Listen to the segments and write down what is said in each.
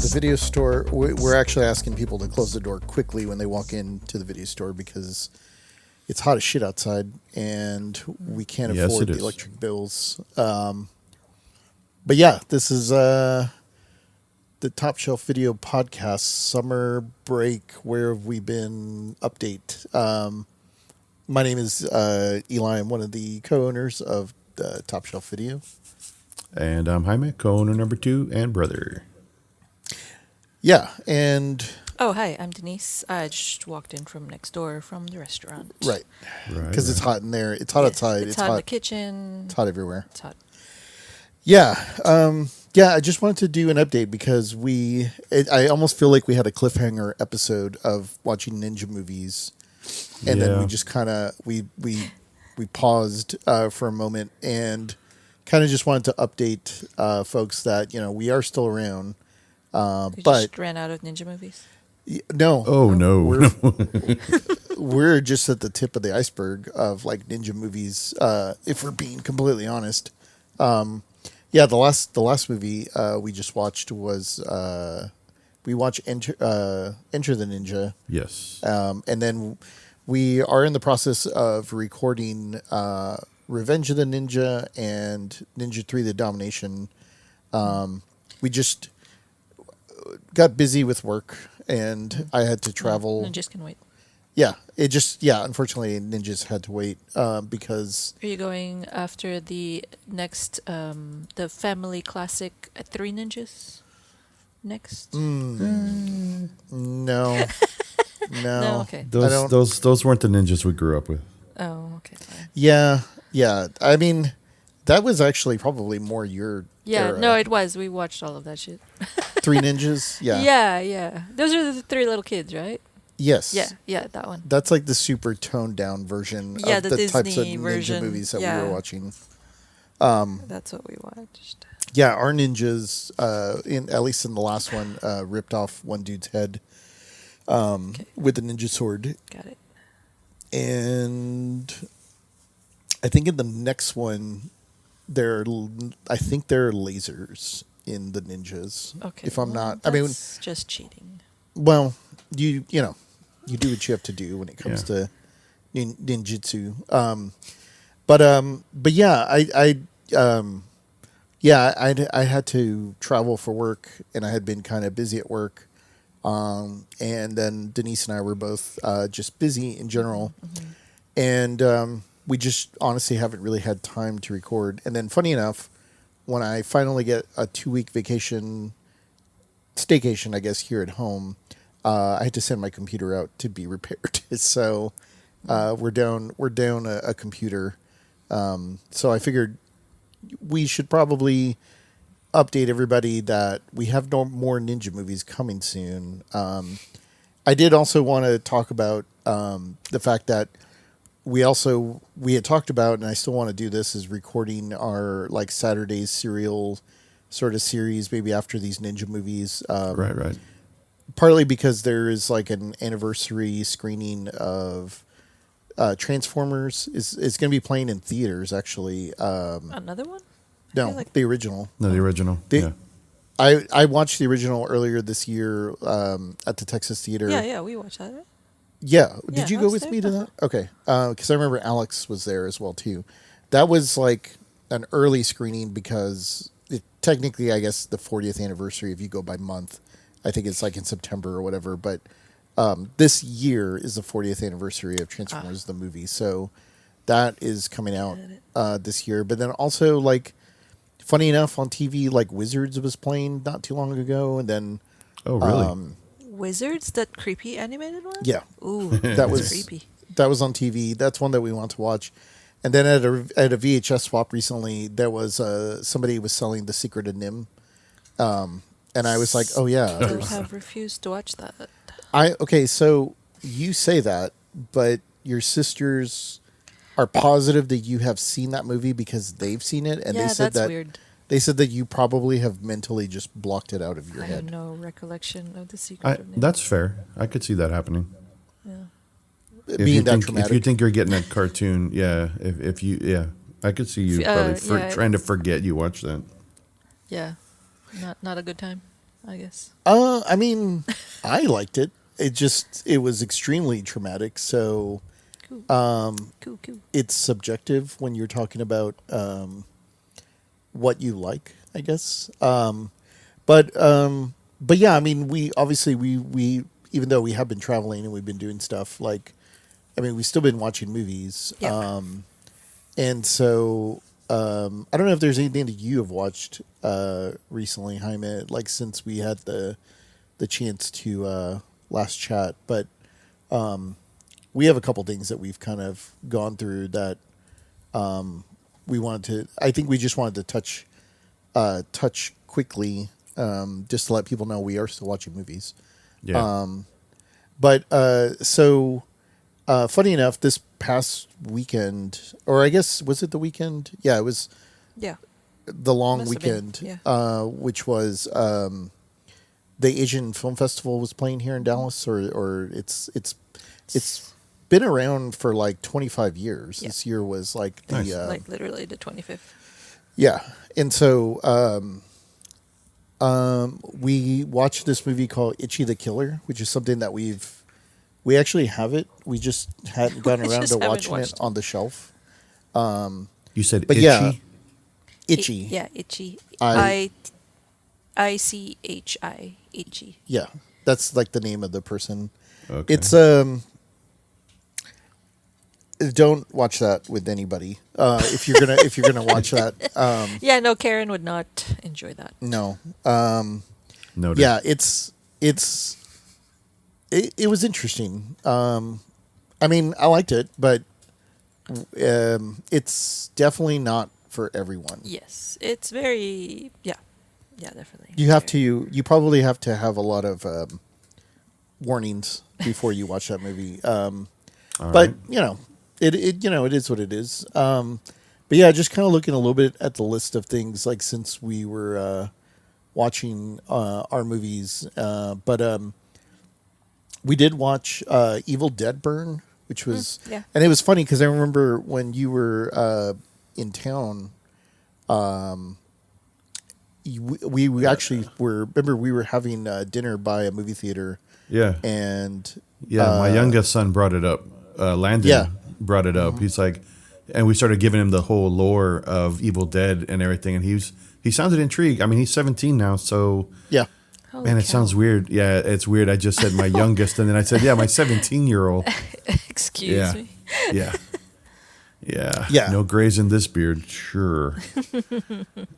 the video store, we're actually asking people to close the door quickly when they walk into the video store because it's hot as shit outside and we can't afford the electric bills. But yeah, this is the Top Shelf Video Podcast Summer Break. Where have we been? Update. My name is Eli. I'm one of the co-owners of Top Shelf Video. And I'm Jaime, co-owner number 2 and brother. Yeah, and... Oh, hi, I'm Denise. I just walked in from next door from the restaurant. Right. Because it's hot in there. It's hot outside. It's hot in the kitchen. It's hot everywhere. It's hot. Yeah. I just wanted to do an update because I almost feel like we had a cliffhanger episode of watching ninja movies. And then we just kind of, we paused for a moment and kind of just wanted to update folks that, we are still around. You just ran out of ninja movies? No. Oh, no. We're just at the tip of the iceberg of like ninja movies, if we're being completely honest. The last movie we just watched was we watched Enter the Ninja. Yes. And then we are in the process of recording Revenge of the Ninja and Ninja 3: The Domination. We just got busy with work and I had to travel. Ninjas can wait. Yeah, unfortunately Ninjas had to wait because... Are you going after the next, the family classic Three Ninjas next? No. No, okay. Those weren't the ninjas we grew up with. Oh, okay. Fine. Yeah. I mean, that was actually probably more your era. No, it was. We watched all of that shit. Three Ninjas? Yeah. Yeah. Those are the three little kids, right? Yes. Yeah, that one. That's like the super toned down version of the Disney types of ninja version. movies that we were watching. That's what we watched. Yeah, our ninjas, at least in the last one, ripped off one dude's head with a ninja sword. Got it. And I think in the next one, there are lasers in the ninjas. Okay. If I'm not, that's just cheating. Well, you do what you have to do when it comes to ninjutsu. But yeah, I had to travel for work, and I had been kind of busy at work. And then Denise and I were both just busy in general, and we just honestly haven't really had time to record. And then, funny enough, when I finally get a 2-week staycation, I guess, here at home, I had to send my computer out to be repaired. So we're down a computer. So I figured we should probably update everybody that we have no more ninja movies coming soon. I did also want to talk about the fact that we had talked about, and I still want to do this, is recording our like Saturday's serial sort of series, maybe after these ninja movies. Right. Partly because there is like an anniversary screening of Transformers. It's going to be playing in theaters, actually. Another one? No, the original. No, the original. I watched the original earlier this year at the Texas Theater. Yeah, we watched that, right? Yeah. Did you I go was with there. me to that? Okay. Because I remember Alex was there as well, too. That was like an early screening because technically, I guess, the 40th anniversary, if you go by month, I think it's like in September or whatever. But this year is the 40th anniversary of Transformers, the movie. So that is coming out this year. But then also, like, funny enough, on TV, like Wizards was playing not too long ago. And then... Oh, really? Wizards, that creepy animated one? Yeah. Ooh, that was creepy. That was on TV. That's one that we want to watch. And then at a VHS swap recently, there was somebody was selling The Secret of Nim. And I was like, oh, yeah. I have refused to watch that. Okay, so you say that, but your sisters are positive that you have seen that movie because they've seen it, and they said that's weird. They said that you probably have mentally just blocked it out of your I head. have no recollection of The Secret of Nim. That's fair. I could see that happening. Yeah. Being that traumatic. If you think you're getting a cartoon, if you, I could see you probably trying to forget you watched that. Yeah. Not a good time. I guess. I mean, I liked it. It was extremely traumatic. So Cool. Cool. Cool. it's subjective when you're talking about what you like, I guess. But yeah, I mean, we obviously we even though we have been traveling and we've been doing stuff like, I mean, we've still been watching movies. Yeah. And so I don't know if there's anything that you have watched recently, Jaime, like since we had the chance to last chat, but we have a couple things that we've kind of gone through that we wanted to. I think we just wanted to touch quickly, just to let people know we are still watching movies. Yeah. But funny enough, this past weekend, or I guess was it the weekend? Yeah, it was Yeah. the long Must have been, weekend, yeah. which was the Asian Film Festival was playing here in Dallas, or it's been around for like 25 years. Yeah. This year was like the Nice. Like literally the 25th. yeah, and so we watched this movie called Itchy the Killer, which is something that we actually have it. We just hadn't gotten We around just to haven't watching it watched it. on the shelf. You said But itchy. yeah, Itchy. Yeah, itchy. I- ICHI. Itchy. Yeah, that's like the name of the person. Okay. It's don't watch that with anybody. If you're gonna watch that, Yeah, no, Karen would not enjoy that. no. Noted. Yeah, it was interesting. I mean, I liked it, but it's definitely not for everyone. Yes, it's very yeah, definitely. You probably have to have a lot of warnings before you watch that movie. All But right. it it is what it is. But yeah, just kind of looking a little bit at the list of things like since we were watching our movies, but we did watch Evil Dead Burn, which was yeah. and it was funny because I remember when you were in town. We actually were. Remember, we were having dinner by a movie theater, Yeah. and Yeah, my youngest son brought it up. Landon Yeah. brought it up. He's like, and we started giving him the whole lore of Evil Dead and everything, and he sounded intrigued. I mean, he's 17 now, so yeah, Holy man, it cow. sounds weird. Yeah, it's weird. I just said my youngest, and then I said, yeah, my 17-year-old. Excuse Yeah, me. yeah, yeah, Yeah. No grays in this beard, sure.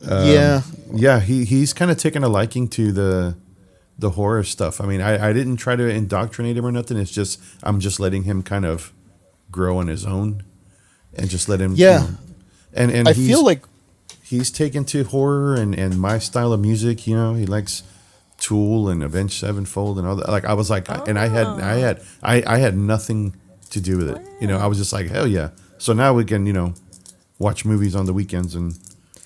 yeah. Yeah, he's kind of taken a liking to the horror stuff. I mean, I didn't try to indoctrinate him or nothing. It's just I'm just letting him kind of grow on his own, and just let him. Yeah. And I he's- feel like he's taken to horror and my style of music. You know, he likes Tool and Avenged Sevenfold and all that. Like I was like, and I had nothing to do with it. You know, I was just like, hell yeah. So now we can watch movies on the weekends and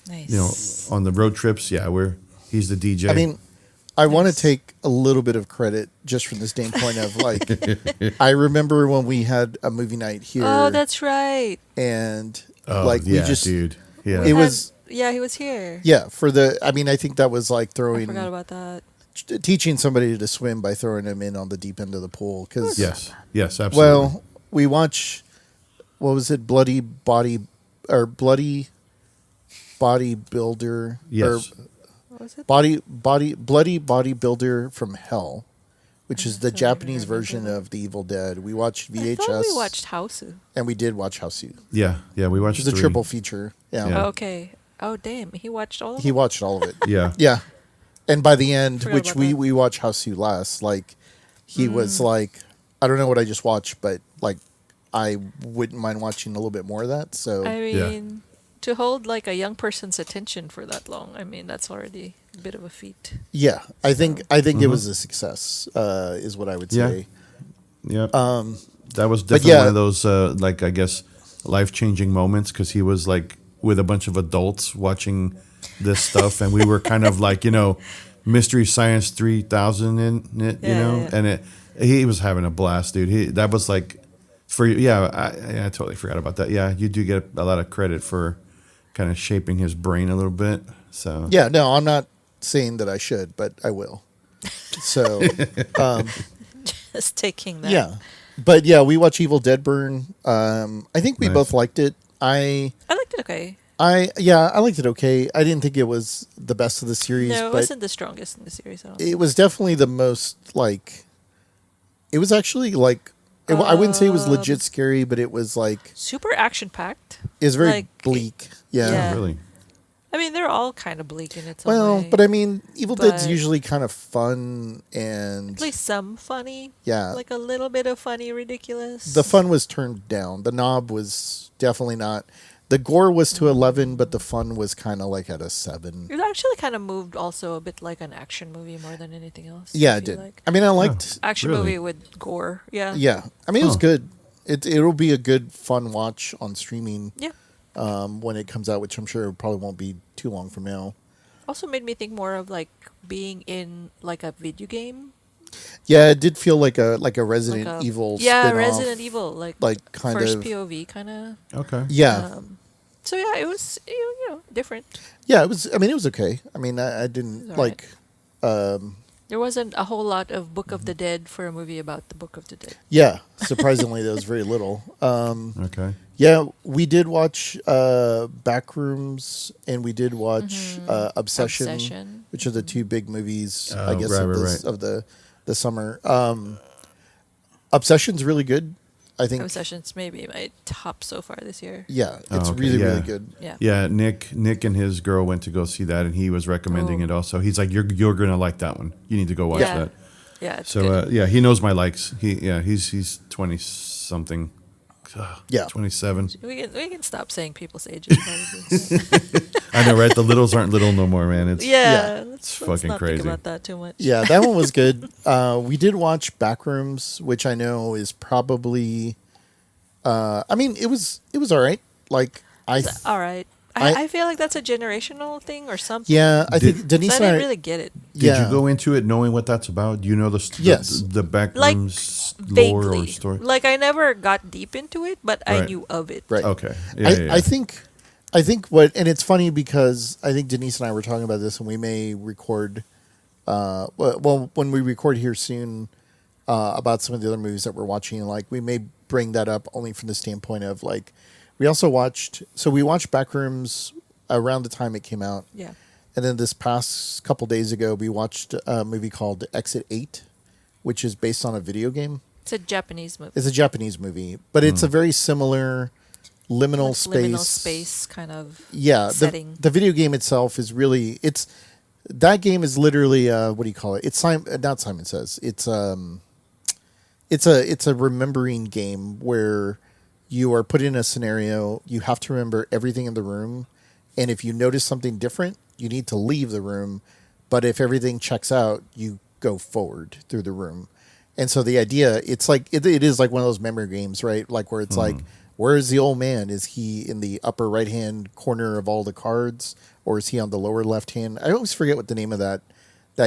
Nice. on the road trips. Yeah, he's the DJ. I mean, I want to Nice. take a little bit of credit just from the standpoint of like, I remember when we had a movie night here. Oh, that's right. and oh, like yeah, we just dude. Yeah, It was- Yeah, he was here. yeah for the. I mean, I think that was like I throwing forgot about that. teaching somebody to swim by throwing them in on the deep end of the pool because yes, absolutely. well, we watch what was it, Bloody Bodybuilder yes, What was it? Bloody Bodybuilder from Hell, which is the don't even Japanese remember version that. of The Evil Dead. We watched I VHS thought we watched Houseu. and we did watch Houseu, yeah. We watched which is a 3. triple feature. Yeah. Yeah. Oh, okay. Oh, damn. He watched all of He them? watched all of it. Yeah, Yeah. And by the end, Forgot which about we, that. we watched Houseu last, like he was like, I don't know what I just watched, but like I wouldn't mind watching a little bit more of that. So I Yeah. mean, to hold like a young person's attention for that long, I mean, that's already a bit of a feat. yeah, I think it was a success, is what I would Yeah. say. yeah. That was definitely yeah. one of those like I guess life-changing moments because he was like with a bunch of adults watching this stuff, and we were kind of like Mystery Science 3000 in it, Yeah. and he was having a blast, dude. That was like I totally forgot about that. Yeah, you do get a lot of credit for kind of shaping his brain a little bit. So Yeah, no, I'm not saying that I should, but I will. So Just taking that. yeah, but yeah, we watch Evil Dead Burn. I think we Nice. both liked it. I liked it okay. I liked it okay. I didn't think it was the best of the series, No, it but wasn't the strongest in the series. I don't think. it was definitely the most like. It was actually like. I wouldn't say it was legit scary, but it was like Super action packed. it was very like, bleak. Yeah. Yeah. Really? I mean, they're all kind of bleak in its own Well, way. but I mean, Evil Dead's But- usually kind of fun and at least some funny. yeah. Like a little bit of funny, ridiculous. The fun was turned down. The knob was definitely not. The gore was to 11, but the fun was kind of like at a 7. It actually kind of moved also a bit like an action movie more than anything else. Yeah, I it feel did. Like. I mean, I liked. Action Really? movie with gore. Yeah. Yeah, I mean, it was Huh. good. It'll be a good fun watch on streaming Yeah. when it comes out, which I'm sure probably won't be too long from now. Also made me think more of like being in like a video game. Yeah, it did feel like a Resident Like a- Evil. Yeah, spin-off, Resident Evil. Like kind first of. POV kind of. Okay. Yeah, So yeah, it was different. yeah. It was. I mean, it was okay. I mean, I didn't It's alright. like. There wasn't a whole lot of Book of the Dead for a movie about the Book of the Dead. Yeah, surprisingly, there was very little. Okay. Yeah, we did watch Backrooms, and we did watch Obsession, Obsession. which are the two big movies, I Oh, guess, right, of, right, this, right. of the summer. Obsession's really good. I think. Obsession's maybe my top so far this year. Yeah, Oh, it's okay, really yeah. really good. Yeah. Yeah, Nick and his girl went to go see that, and he was recommending Oh. it also. He's like, "You're gonna like that one. You need to go watch Yeah. that." Yeah, it's So good. yeah, he knows my likes. He's 20 something, Yeah. 27. We can stop saying people's ages. Probably. I know, right? The littles aren't little no more, man. It's yeah, Yeah. let's fucking not crazy. think about that too much. Yeah, that one was good. We did watch Backrooms, which I know is probably. I mean, it was all right. Like It's all right. I feel like that's a generational thing or something. yeah, I think Did- Denise So I and I. didn't really get it. Did yeah, you go into it knowing what that's about? Do you know the Yes. the back Like, rooms lore or Vaguely. story? Like I never got deep into it, but I Right. knew of it. right. Okay. Yeah, I think what, and it's funny because I think Denise and I were talking about this, and we may record. Well, when we record here soon about some of the other movies that we're watching, like we may bring that up only from the standpoint of like we also watched. So we watched Backrooms around the time it came out, Yeah. and then this past couple days ago we watched a movie called Exit 8, which is based on a video game. It's a Japanese movie. It's a Japanese movie, but it's a very similar liminal Like space. Liminal space kind of Yeah, setting. the video game itself is really that game is literally what do you call it? It's not Simon Says. It's a remembering game where you are put in a scenario, you have to remember everything in the room, and if you notice something different, you need to leave the room, but if everything checks out, you go forward through the room. And so the idea, it's like it is like one of those memory games, right? Like where it's like, where is the old man? Is he in the upper right hand corner of all the cards, or is he on the lower left hand? I always forget what the name of that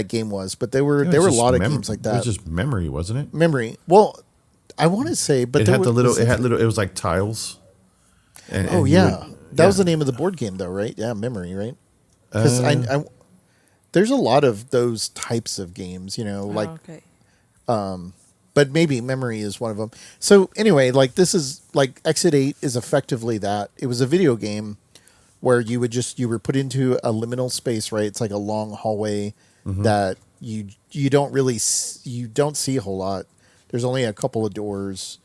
game was, but there were It was a just lot of games like It that. was just memory, wasn't it? Memory. Well, I want to say, but It there had the was- little. It had little. It was like tiles. And Oh you yeah, would- that was yeah. the name of the board game, though, right? Yeah, Memory, right? Because Uh, there's a lot of those types of games, like, Oh, okay. but maybe Memory is one of them. So anyway, like this is like Exit 8 is effectively that. It was a video game where you were put into a liminal space, right? It's like a long hallway that you don't really you don't see a whole lot. There's only a couple of doors,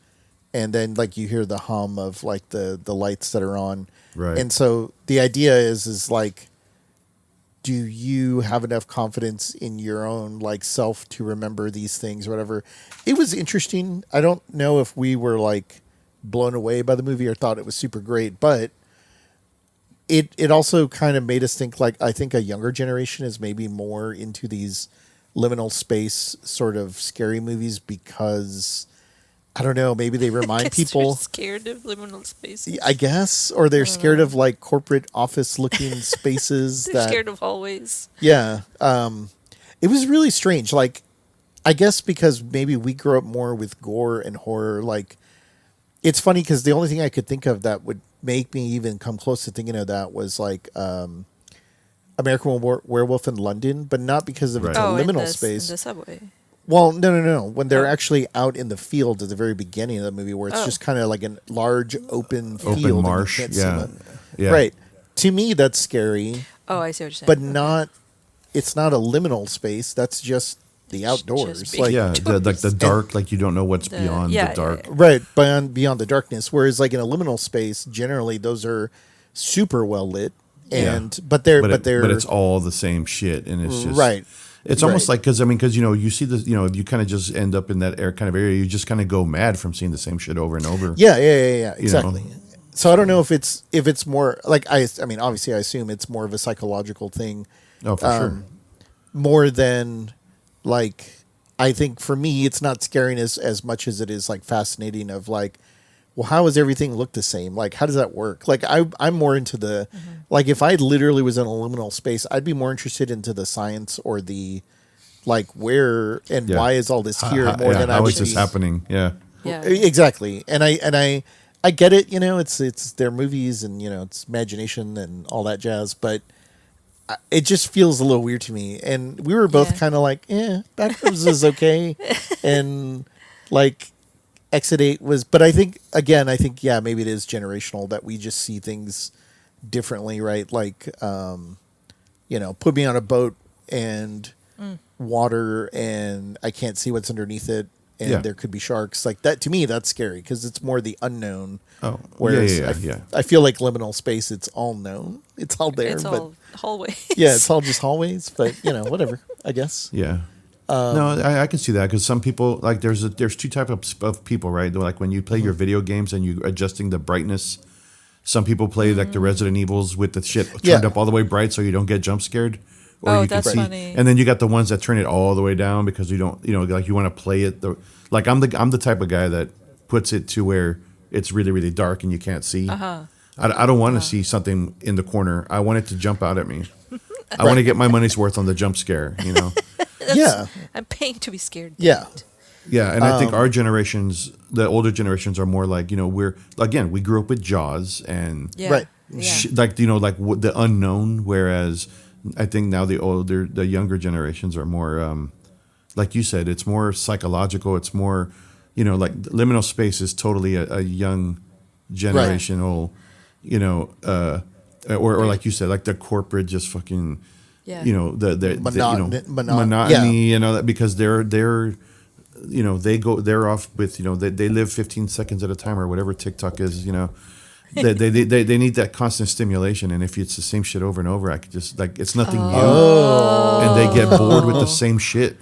and then like you hear the hum of like the lights that are on. Right. And so the idea is like, do you have enough confidence in your own like self to remember these things or whatever? It was interesting. I don't know if we were like blown away by the movie or thought it was super great, but it also kind of made us think like, I think a younger generation is maybe more into these liminal space sort of scary movies because I don't know, maybe they remind Guess they're people, scared of liminal spaces. I guess, or they're scared of like corporate office looking spaces. They're scared of hallways. Yeah. It was really strange. Like, I guess because maybe we grew up more with gore and horror. Like, it's funny because the only thing I could think of that would make me even come close to thinking of that was like American Werewolf in London, but not because of its Right. Oh, in liminal the, space. in the subway. Well, no. When they're Oh. actually out in the field at the very beginning of the movie, where it's Oh. just kind of like a large open field, Open and marsh. you can't see Yeah. them. Yeah. Right. To me, that's scary, Oh, I see what you're saying. but not. It's not a liminal space. That's just the outdoors. being Like Yeah, like the dark, like you don't know what's The- beyond yeah, the yeah, dark. yeah. right beyond the darkness. Whereas like in a liminal space, generally those are super well lit, and but they're But it's all the same shit, and it's just Right. It's almost Right. like because you see the you kind of just end up in that kind of area. You just kind of go mad from seeing the same shit over and over. Yeah, know? exactly. So I don't know if it's more like I mean obviously I assume it's more of a psychological thing Oh, for sure. more than like I think for me it's not scaring as much as it is like fascinating of like, well, how does everything look the same? Like how does that work? Like I'm more into the like if I literally was in a liminal space, I'd be more interested into the science or the like where and Yeah. why is all this here more Yeah, than I how would is this be- happening? Yeah. Yeah. Exactly. And I get it, it's their movies and it's imagination and all that jazz, but it just feels a little weird to me. And we were both Yeah. kind of like, Backrooms is okay. And like Exit 8 was, but I think yeah, maybe it is generational that we just see things differently, right? Like, put me on a boat and water and I can't see what's underneath it. And Yeah. there could be sharks like that. To me, that's scary because it's more the unknown. Oh, Whereas yeah. I feel like liminal space, it's all known. It's all there. It's but all hallways. yeah, it's all just hallways. But whatever. I guess. Yeah. No, I can see that because some people like there's two types of people, right? Like when you play your video games and you adjusting the brightness. Some people play like the Resident Evils with the shit turned Yeah. up all the way bright so you don't get jump scared. Oh, you can that's see. funny. And then you got the ones that turn it all the way down because you don't, like you want to play it. Like I'm the type of guy that puts it to where it's really really dark and you can't see. I don't want to see something in the corner. I want it to jump out at me. I want to get my money's worth on the jump scare. Yeah. I'm paying to be scared. Yeah. Yeah, and I think our generations, the older generations, are more like we grew up with Jaws and Yeah. Right. Yeah. the unknown. Whereas I think now the younger generations are more, like you said, it's more psychological. It's more, like liminal space is totally a young generational, or like you said, like the corporate just fucking, Yeah. the Monotony, monotony, that because they're they're off with they live 15 seconds at a time or whatever TikTok is, they need that constant stimulation, and if it's the same shit over and over, I could just like it's nothing new, and they get bored with the same shit.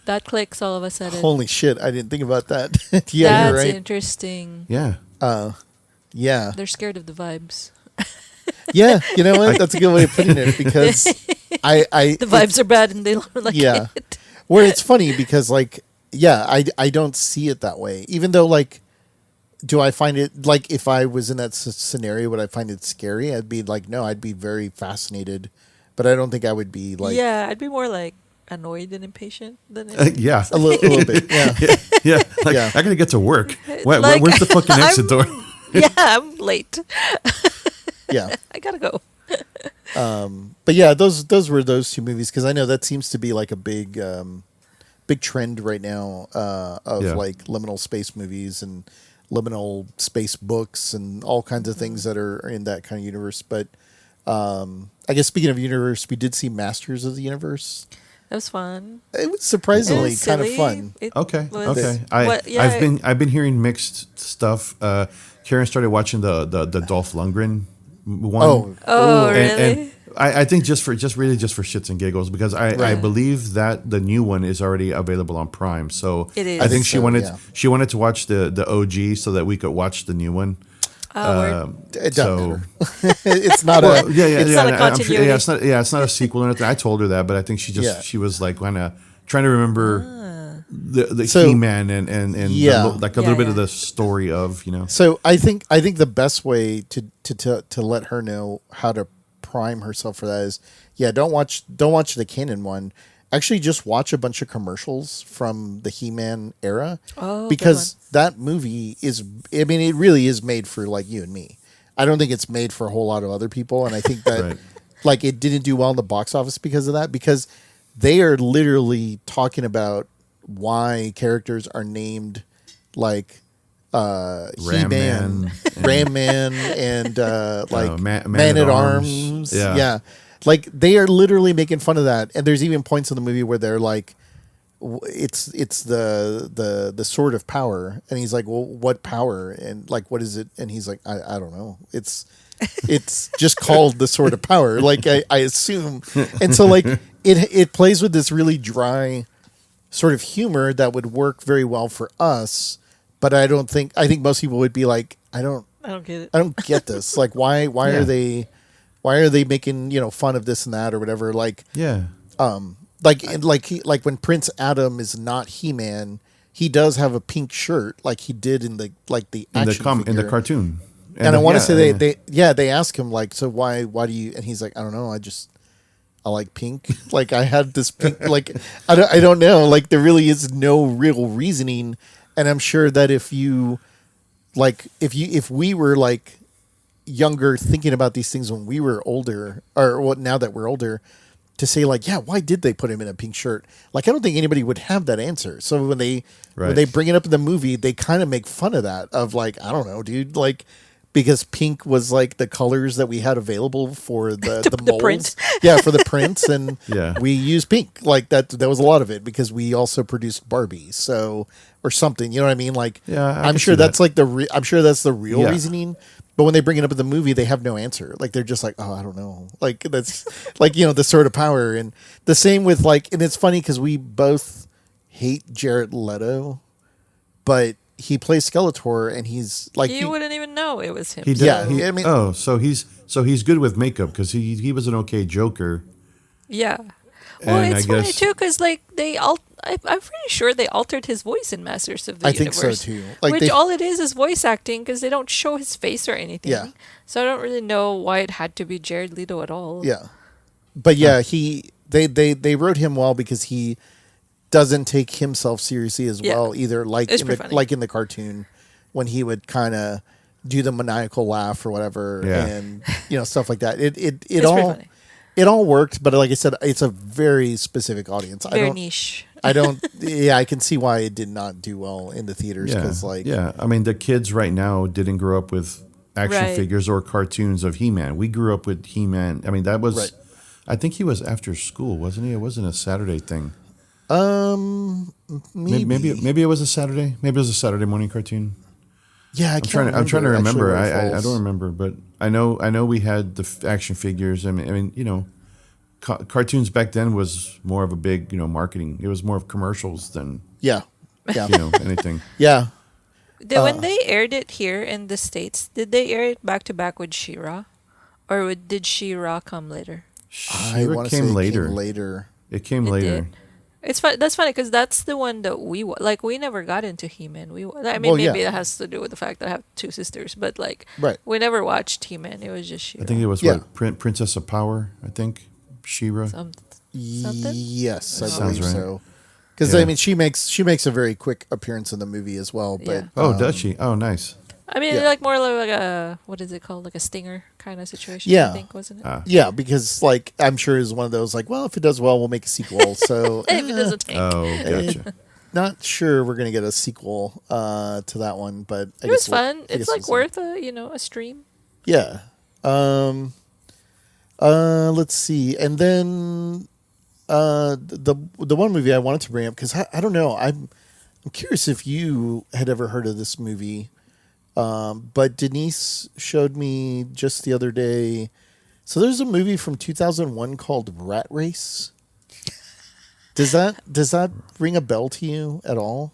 That clicks all of a sudden. Holy shit! I didn't think about that. Yeah, you're That's right. interesting. Yeah, Yeah. They're scared of the vibes. Yeah. You know what? That's a good way of putting it because I The vibes are bad and they don't like Yeah. it. where it's funny because like I don't see it that way, even though like do I find it like if I was in that scenario would I find it scary? I'd be like no, I'd be very fascinated, but I don't think I would be like Yeah, I'd be more like annoyed and impatient than yeah, a little bit. Yeah. yeah. Like Yeah. I gotta get to work. Like, Where's the fucking exit door? Yeah, I'm late. Yeah. I gotta go. But yeah, those were those two movies because I know that seems to be like a big trend right now of Yeah. like liminal space movies and liminal space books and all kinds of things that are in that kind of universe. But I guess speaking of universe, we did see Masters of the Universe. That was fun. It was It surprisingly was kind of silly. fun. It Okay. was- Okay. what- yeah, I've been hearing mixed stuff. Karen started watching the Dolph Lundgren one. Oh, And- really? and I think just for shits and giggles because I Right. believe that the new one is already available on Prime. So It is. I I think think she so, wanted yeah. she wanted to watch the OG so that we could watch the new one. Oh, word. It So doesn't matter. It's not well, a yeah, It's yeah, not a and I'm sure- continuity. yeah, it's not a sequel or anything. I told her that, but I think Yeah. she was like kind of trying to remember the So- He-Man and Yeah. like a Yeah, little bit yeah. of the story of So I think the best way to let her know how to prime herself for that is don't watch the canon one. Actually, just watch a bunch of commercials from the He-Man era. Oh, good because that movie it really is made for like you and me. I don't think it's made for a whole lot of other people, and I think that Right. like it didn't do well in the box office because of that, because they are literally talking about why characters are named like Ram He-Man, Man Ram Man, and like Man at at Arms. Arms. Yeah. Like they are literally making fun of that. And there's even points in the movie where they're like, it's the sword of power, and he's like, well, what power, and like, what is it? And he's like, I don't know. It's just called the sword of power. Like I assume, and so like it plays with this really dry sort of humor that would work very well for us. But I think most people would be like, I don't get it. I don't get this. Like why Yeah. are they making, fun of this and that or whatever? Like Yeah. like when Prince Adam is not He-Man, he does have a pink shirt like he did in the In action the figure. cartoon. And I want to say yeah. they ask him like, so why do you, and he's like, I don't know, I like pink. Like I had this pink, like I don't know, like there really is no real reasoning. And I'm sure that if we were like younger thinking about these things when we were older, or what, now that we're older, to say like, yeah, why did they put him in a pink shirt? Like I don't think anybody would have that answer. So when they bring it up in the movie, they kind of make fun of that, of like, I don't know, dude, like, because pink was like the colors that we had available for the molds. print. Yeah, for the prints, and Yeah. we used pink. Like that was a lot of it because we also produced Barbie, so, or something. You know what I mean? Like, Yeah, I I'm can sure see that's that. like I'm sure that's the real Yeah. reasoning. But when they bring it up in the movie, they have no answer. Like they're just like, oh, I don't know. Like that's like, the sword of power, and the same with like, and it's funny because we both hate Jared Leto, but he plays Skeletor, and he's like, You wouldn't even know it was him. He did. Yeah, I mean- so he's good with makeup because he was an okay Joker. Yeah. Well, And it's I funny guess- too because like I'm pretty sure they altered his voice in Masters of the I think so, Universe. too. Like, which they- all it is voice acting because they don't show his face or anything. Yeah. So I don't really know why it had to be Jared Leto at all. Yeah, but yeah, they wrote him well because he doesn't take himself seriously as Yeah. well either. Like It's in pretty funny. like in the cartoon, when he would kind of do the maniacal laugh or whatever, Yeah. and stuff like that. It It's pretty all funny. it all worked, but like I said, it's a very specific audience. Very niche. I don't. Yeah, I can see why it did not do well in the theaters Yeah. because like Yeah. I mean, the kids right now didn't grow up with action Right. figures or cartoons of He-Man. We grew up with He-Man. I mean, that was. Right. I think he was after school, wasn't he? It wasn't a Saturday thing. Maybe it was a Saturday. Maybe it was a Saturday morning cartoon. yeah, I'm trying to remember. Actually, I don't remember, but I know we had the action figures. I mean, cartoons back then was more of a big, marketing. It was more of commercials than Yeah, yeah, anything. yeah. When they aired it here in the States, did they air it back to back with She-Ra? Or did She-Ra come later? I She-Ra want to say came it later. Came later. It came It later. did. It's fun. That's funny because that's the one that we never got into He-Man. I mean, Well, maybe yeah. that has to do with the fact that I have two sisters, but like, Right. we never watched He-Man. It was just She-Ra. I think it was Yeah. Princess of Power. I think She-Ra. Something? Yes, I Sounds believe right. so. Because Yeah. I mean, she makes a very quick appearance in the movie as well. But Yeah. Oh, does she? Oh, nice. I mean, Yeah. like more like a what is it called? Like a stinger kind of situation. Yeah. I think wasn't it? yeah, because like I'm sure it's one of those like, well, if it does well, we'll make a sequel. So If it doesn't tank. Oh, gotcha. not sure we're gonna get a sequel to that one, but I It was guess we'll- fun. I It's guess like we'll see. worth a stream. Yeah. Let's see, and then the one movie I wanted to bring up because I don't know, I'm curious if you had ever heard of this movie, but Denise showed me just the other day. So there's a movie from 2001 called Rat Race. Does that ring a bell to you at all?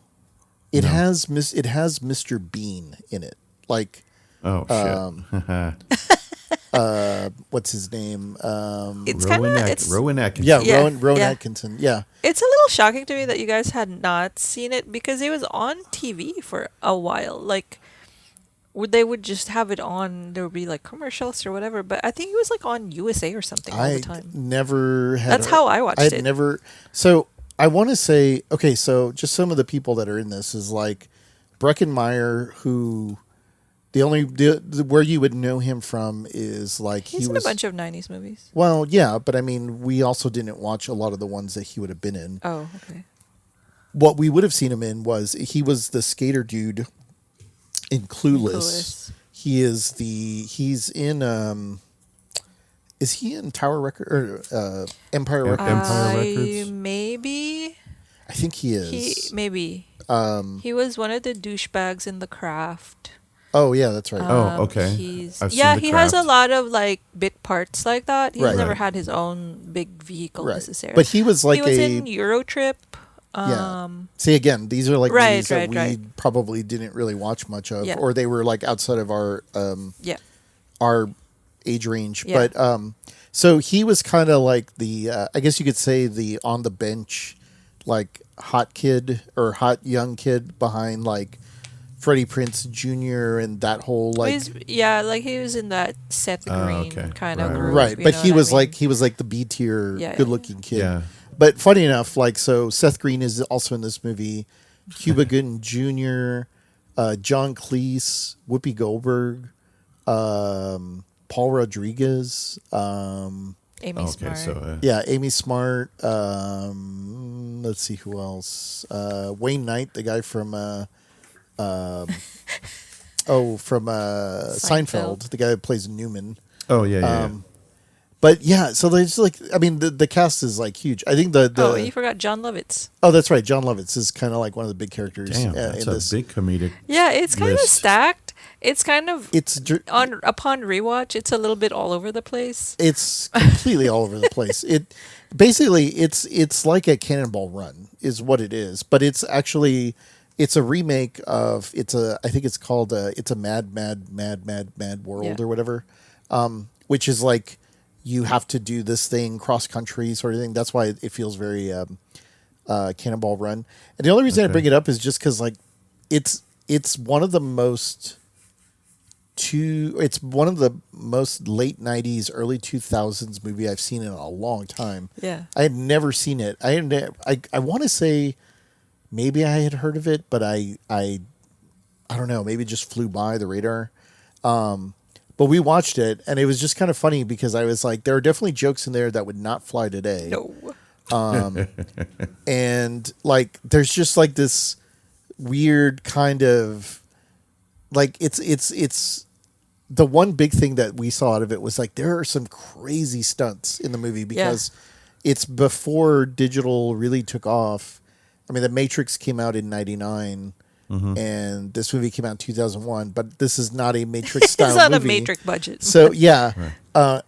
It has Mr. Bean in it. Like Oh shit. what's his name? It's kind of Rowan Atkinson. Yeah, Yeah, Rowan yeah. Atkinson. Yeah. It's a little shocking to me that you guys had not seen it because it was on TV for a while. Like, they would just have it on. There would be like commercials or whatever. But I think it was like on USA or something all the I time. never had. That's how I watched I had it. never. So I want to say, okay, so just some of the people that are in this is like Breckenmeyer, who where you would know him from is like He's in a bunch of '90s movies. Well, yeah, but I mean, we also didn't watch a lot of the ones that he would have been in. Oh, okay. What we would have seen him in was he was the skater dude in Clueless. Clueless. He's in is he in Tower Record or Empire Records? Empire Records? Maybe. I think he is. Maybe. He was one of the douchebags in The Craft. Oh yeah, that's right. Oh, okay. He's I've seen yeah, The he has a Craft. lot of like bit parts like that. He's Right. never Right. had his own big vehicle Right. necessarily. But he was like he was a in Eurotrip. yeah. See, again, these are like Right, movies that right, we right. probably didn't really watch much of, Yeah. or they were like outside of Yeah. our age range. Yeah. But so he was kind of like the I guess you could say the on the bench, like hot kid or hot young kid behind like Freddie Prinze Jr. and that whole like Like he was in that Seth Oh, Green okay. kind of Right, group. right. you But know he what I was mean? like he was like the B tier, Yeah, yeah, good looking kid. Yeah. But funny enough, like so Seth Green is also in this movie. Cuba Gooding Jr., John Cleese, Whoopi Goldberg, Paul Rodriguez, Amy Okay, Smart. so yeah, Amy Smart. Let's see who else. Wayne Knight, the guy from Seinfeld, the guy that plays Newman. oh yeah. But yeah, so there's like, I mean, the cast is like huge. I think the Oh, you forgot John Lovitz. oh, that's right, John Lovitz is kind of like one of the big characters Damn, in that's a this. big comedic. Yeah, it's kind of List. stacked. It's kind of It's upon rewatch, it's a little bit all over the place. it's completely all over the place. It basically it's like a Cannonball Run is what it is, but it's actually it's a remake of I think it's called it's a Mad World Yeah. or whatever, which is like you have to do this thing cross country sort of thing. That's why it feels very Cannonball Run. And the only reason I Okay. bring it up is just because like it's one of the most it's one of the most late 90s early 2000s movie I've seen in a long time. Yeah. I had never seen it. I want to say maybe I had heard of it, but I don't know, maybe it just flew by the radar. But we watched it and it was just kind of funny because I was like there are definitely jokes in there that would not fly today. No. And like there's just like this weird kind of like it's the one big thing that we saw out of it was like there are some crazy stunts in the movie because it's before digital really took off. I mean, The Matrix came out in '99 and this movie came out in 2001, but this is not a Matrix style It's not movie. a Matrix budget. So yeah,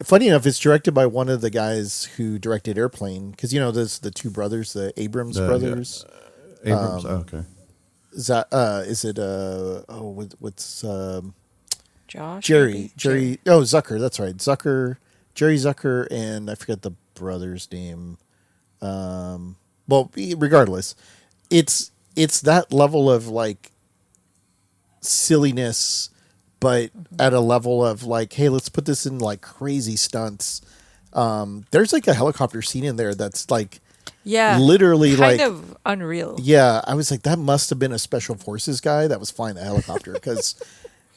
funny enough, it's directed by one of the guys who directed Airplane because you know there's the two brothers, the Abrams brothers. Abrams. Okay. Is that is it what's Josh. Jerry maybe? Zucker, that's right, Jerry Zucker, and I forget the brother's name. Well, regardless, it's that level of like silliness, but at a level of like, hey, let's put this in like crazy stunts. There's like a helicopter scene in there that's like Yeah. literally kind like of unreal. yeah, I was like, that must have been a special forces guy that was flying the helicopter because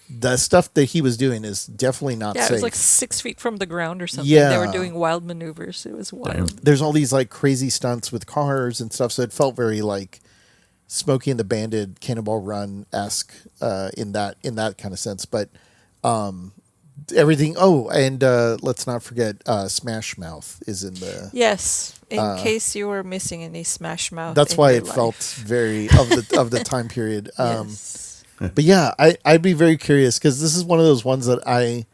the stuff that he was doing is definitely not Yeah, it safe. was like 6 feet from the ground or something. They Yeah. were doing wild maneuvers. It was wild. There's all these like crazy stunts with cars and stuff, so it felt very like Smokey and the Bandit, Cannonball Run esque in that kind of sense. But everything. Oh, and let's not forget Smash Mouth is in the. Yes, in case you were missing any Smash Mouth. That's in why your it life. felt very of the time period. Yes. But yeah, I'd be very curious because this is one of those ones that I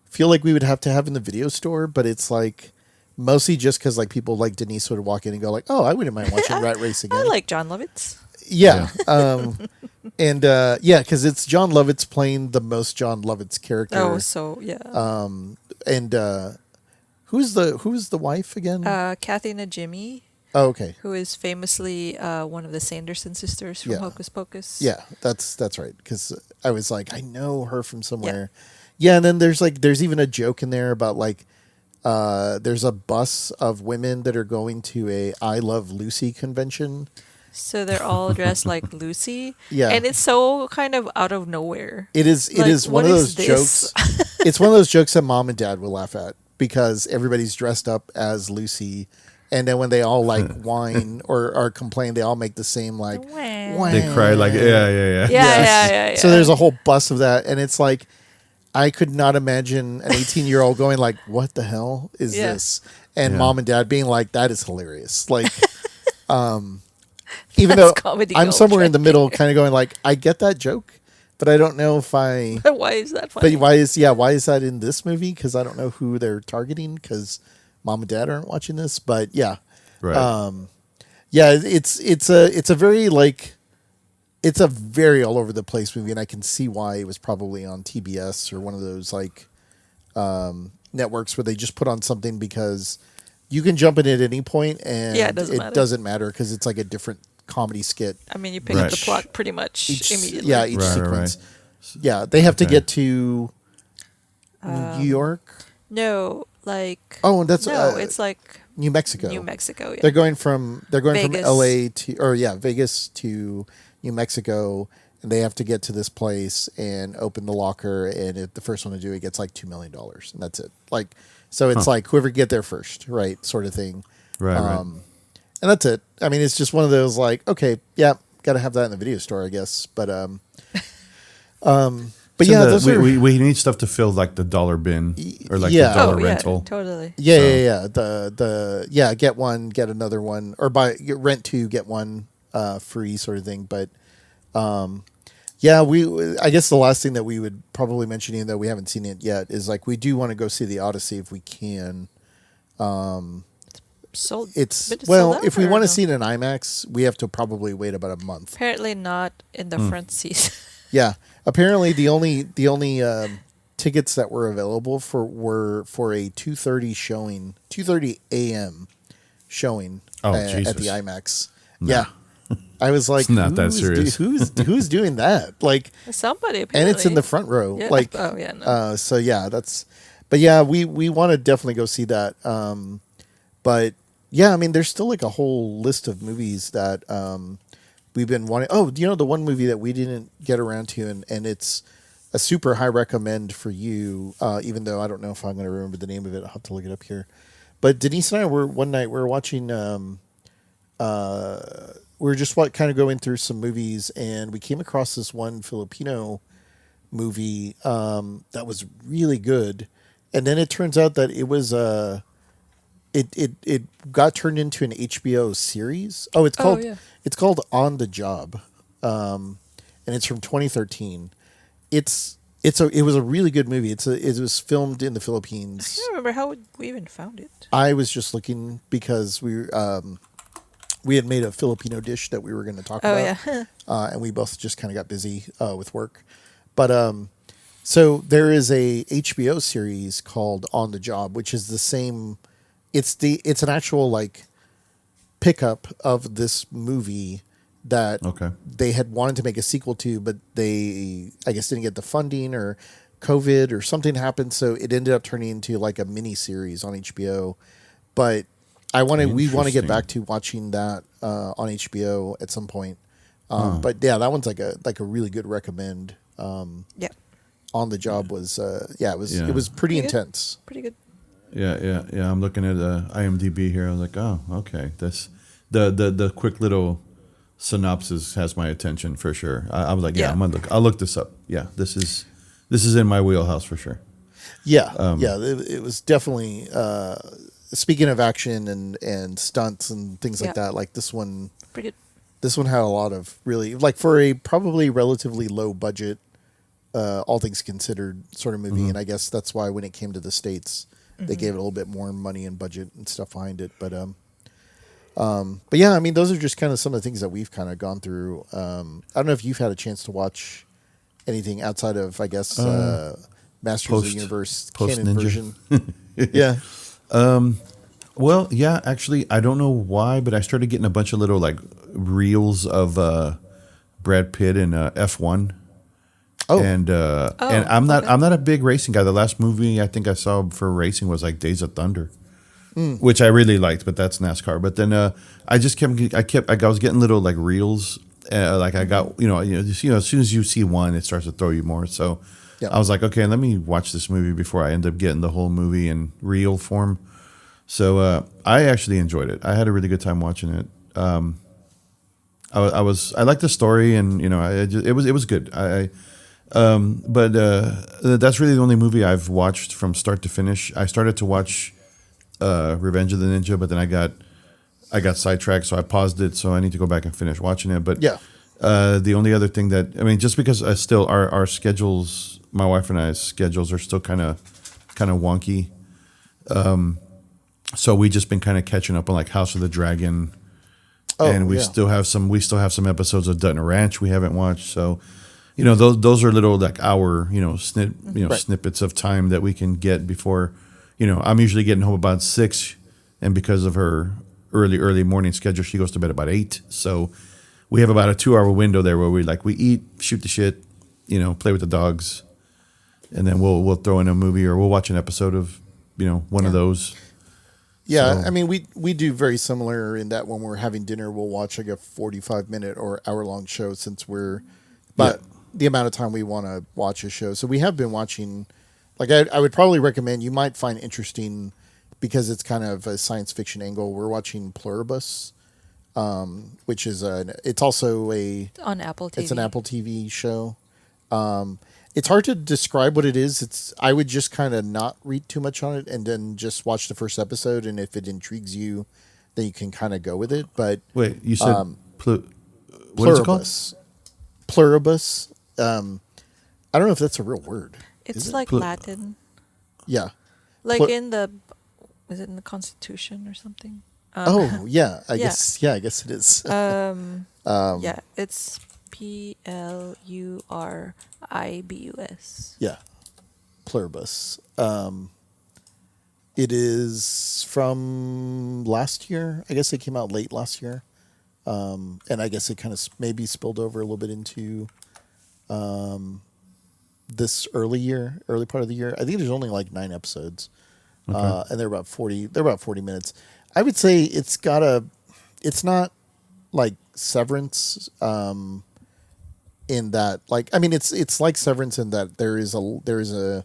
feel like we would have to have in the video store, but it's like mostly just because like people like Denise would walk in and go like, "Oh, I wouldn't mind watching Rat Race again." I like John Lovitz. Yeah, and yeah, because it's John Lovitz playing the most John Lovitz character. Oh, so yeah. And who's the wife again? Kathy Najimy, Oh, okay. who is famously one of the Sanderson sisters from Yeah. Hocus Pocus. Yeah, that's right. Because I was like, I know her from somewhere. Yeah, and then there's even a joke in there about like there's a bus of women that are going to a I Love Lucy convention, So they're all dressed like Lucy. Yeah. And it's so kind of out of nowhere. It is. It Like, is one what of is those this? jokes. It's one of those jokes that mom and dad will laugh at because everybody's dressed up as Lucy, and then when they all like whine or complain, they all make the same like. Wah. "Wah." They cry like, yeah. Yeah. So there's a whole bus of that, and it's like, I could not imagine an 18-year-old going like, "What the hell is Yeah. this?" And Yeah. mom and dad being like, "That is hilarious." Like, even That's though comedy I'm gold somewhere in the right middle, kind of going like, I get that joke, but I don't know if I. Why is that funny? But why is that in this movie? Because I don't know who they're targeting. Because mom and dad aren't watching this. But yeah, Right. yeah, it's a very like, it's a very all over the place movie, and I can see why it was probably on TBS or one of those like networks where they just put on something because you can jump in at any point and Yeah, it doesn't matter. because it's like a different comedy skit. I mean, you pick up Right. the plot pretty much immediately. Yeah, each Right, sequence. right. Yeah, they have to Okay. get to New York. No, like. Oh, and that's No, it's like New Mexico. New Mexico. Yeah. They're going from Vegas. LA to Vegas to New Mexico, and they have to get to this place and open the locker, and if the first one to do it gets like $2 million, and that's it. Like, so it's like whoever can get there first, right, sort of thing. Right. And that's it. I mean, it's just one of those like, okay, yeah, got to have that in the video store, I guess. But but So yeah, the- those we, are we need stuff to fill like the dollar bin or like yeah. the dollar oh, rental. yeah, totally. yeah, So- yeah. The get one, get another one, or rent two, get one free sort of thing. But yeah, I guess the last thing that we would probably mention, even though we haven't seen it yet, is like we do want to go see the Odyssey if we can. Sold. It's but well, sold out if we or want to no? see it in IMAX, we have to probably wait about a month. Apparently not in the front seat. Yeah, apparently the only tickets that were available were for a 2:30 a.m. showing Oh, at the Jesus. IMAX. Yeah, I was like, It's not that serious. who's doing that? Like, Somebody. and it's in apparently. the front row. Yeah. Like, Oh yeah. No. so yeah, but yeah, we want to definitely go see that. But yeah, I mean, there's still like a whole list of movies that we've been wanting. Oh, the one movie that we didn't get around to, and it's a super high recommend for you, even though I don't know if I'm going to remember the name of it. I'll have to look it up here. But Denise and I we were watching, we were just kind of going through some movies, and we came across this one Filipino movie that was really good. And then it turns out that it was it got turned into an HBO series. Oh, it's called yeah. it's called On the Job, and it's from 2013. It was a really good movie. It was filmed in the I Philippines. can't remember how we even found it. I was just looking because we had made a Filipino dish that we were going to talk Oh about. yeah. And we both just kind of got busy with work. But so there is a HBO series called On the Job, which is the same. It's an actual like pickup of this movie that Okay. they had wanted to make a sequel to, but they I guess didn't get the funding or COVID or something happened, so it ended up turning into like a mini series on HBO. But we want to get Interesting. back to watching that on HBO at some point. But yeah, that one's like a really good recommend. Yeah. On the Job was it was Yeah. it was pretty Pretty good. intense. Pretty good. Yeah. I'm looking at IMDb here. I was like, oh, okay. That's the quick little synopsis has my attention for sure. I was like, yeah, Yeah. I'm gonna look. I'll look this up. Yeah, this is in my wheelhouse for sure. Yeah, it was definitely. Speaking of action and stunts and things like Yeah. that, like this one Pretty good. had a lot of really like for a probably relatively low budget, all things considered sort of movie, and I guess that's why when it came to the States, they gave it a little bit more money and budget and stuff behind it. But yeah, I mean, those are just kind of some of the things that we've kind of gone through. I don't know if you've had a chance to watch anything outside of, I guess, Masters of the Universe Post canon Ninja. version. Yeah. Well, yeah, actually, I don't know why, but I started getting a bunch of little like reels of Brad Pitt in F1. Oh. And I'm not a big racing guy. The last movie I think I saw for racing was like Days of Thunder. which I really liked, but that's NASCAR. But then I was getting little like reels. Like I got, as soon as you see one, it starts to throw you more. So Yeah. I was like, okay, let me watch this movie before I end up getting the whole movie in reel form. So I actually enjoyed it. I had a really good time watching it. I liked the story, and it was good. But that's really the only movie I've watched from start to finish. I started to watch Revenge of the Ninja, but then I got sidetracked, so I paused it. So I need to go back and finish watching it. But Yeah. the only other thing just because still our schedules, my wife and I's schedules are still kind of wonky. So we just been kind of catching up on like House of the Dragon, and we yeah. still have some episodes of Dutton Ranch we haven't watched. So those are little like hour Right. snippets of time that we can get before I'm usually getting home about 6, and because of her early morning schedule, she goes to bed about 8. So we have about a 2-hour window there where we eat, shoot the shit, play with the dogs, and then we'll throw in a movie or we'll watch an episode of one of those. Yeah, So- I mean, we do very similar in that when we're having dinner, we'll watch like a 45-minute or hour-long show since we're, but the amount of time we want to watch a show. So we have been watching, like I would probably recommend, you might find interesting because it's kind of a science fiction angle. We're watching Pluribus, which is it's also On Apple TV. it's an Apple TV show. It's hard to describe what it is. I would just kind of not read too much on it and then just watch the first episode. And if it intrigues you, then you can kind of go with it. But Wait, you said what is it called? Pluribus, Pluribus. I don't know if that's a real word. It's like Latin. Yeah. Like Plur- is it in the Constitution or something? Oh yeah. I yeah. guess. Yeah, I guess it is. Yeah, it's Pluribus. Yeah. Pluribus. It is from last year. I guess it came out late last year. And I guess it kind of maybe spilled over a little bit into this early part of the year. I think there's only like 9 episodes. And they're about 40 minutes. I would say it's not like Severance in that, like, I mean, it's like Severance in that there is a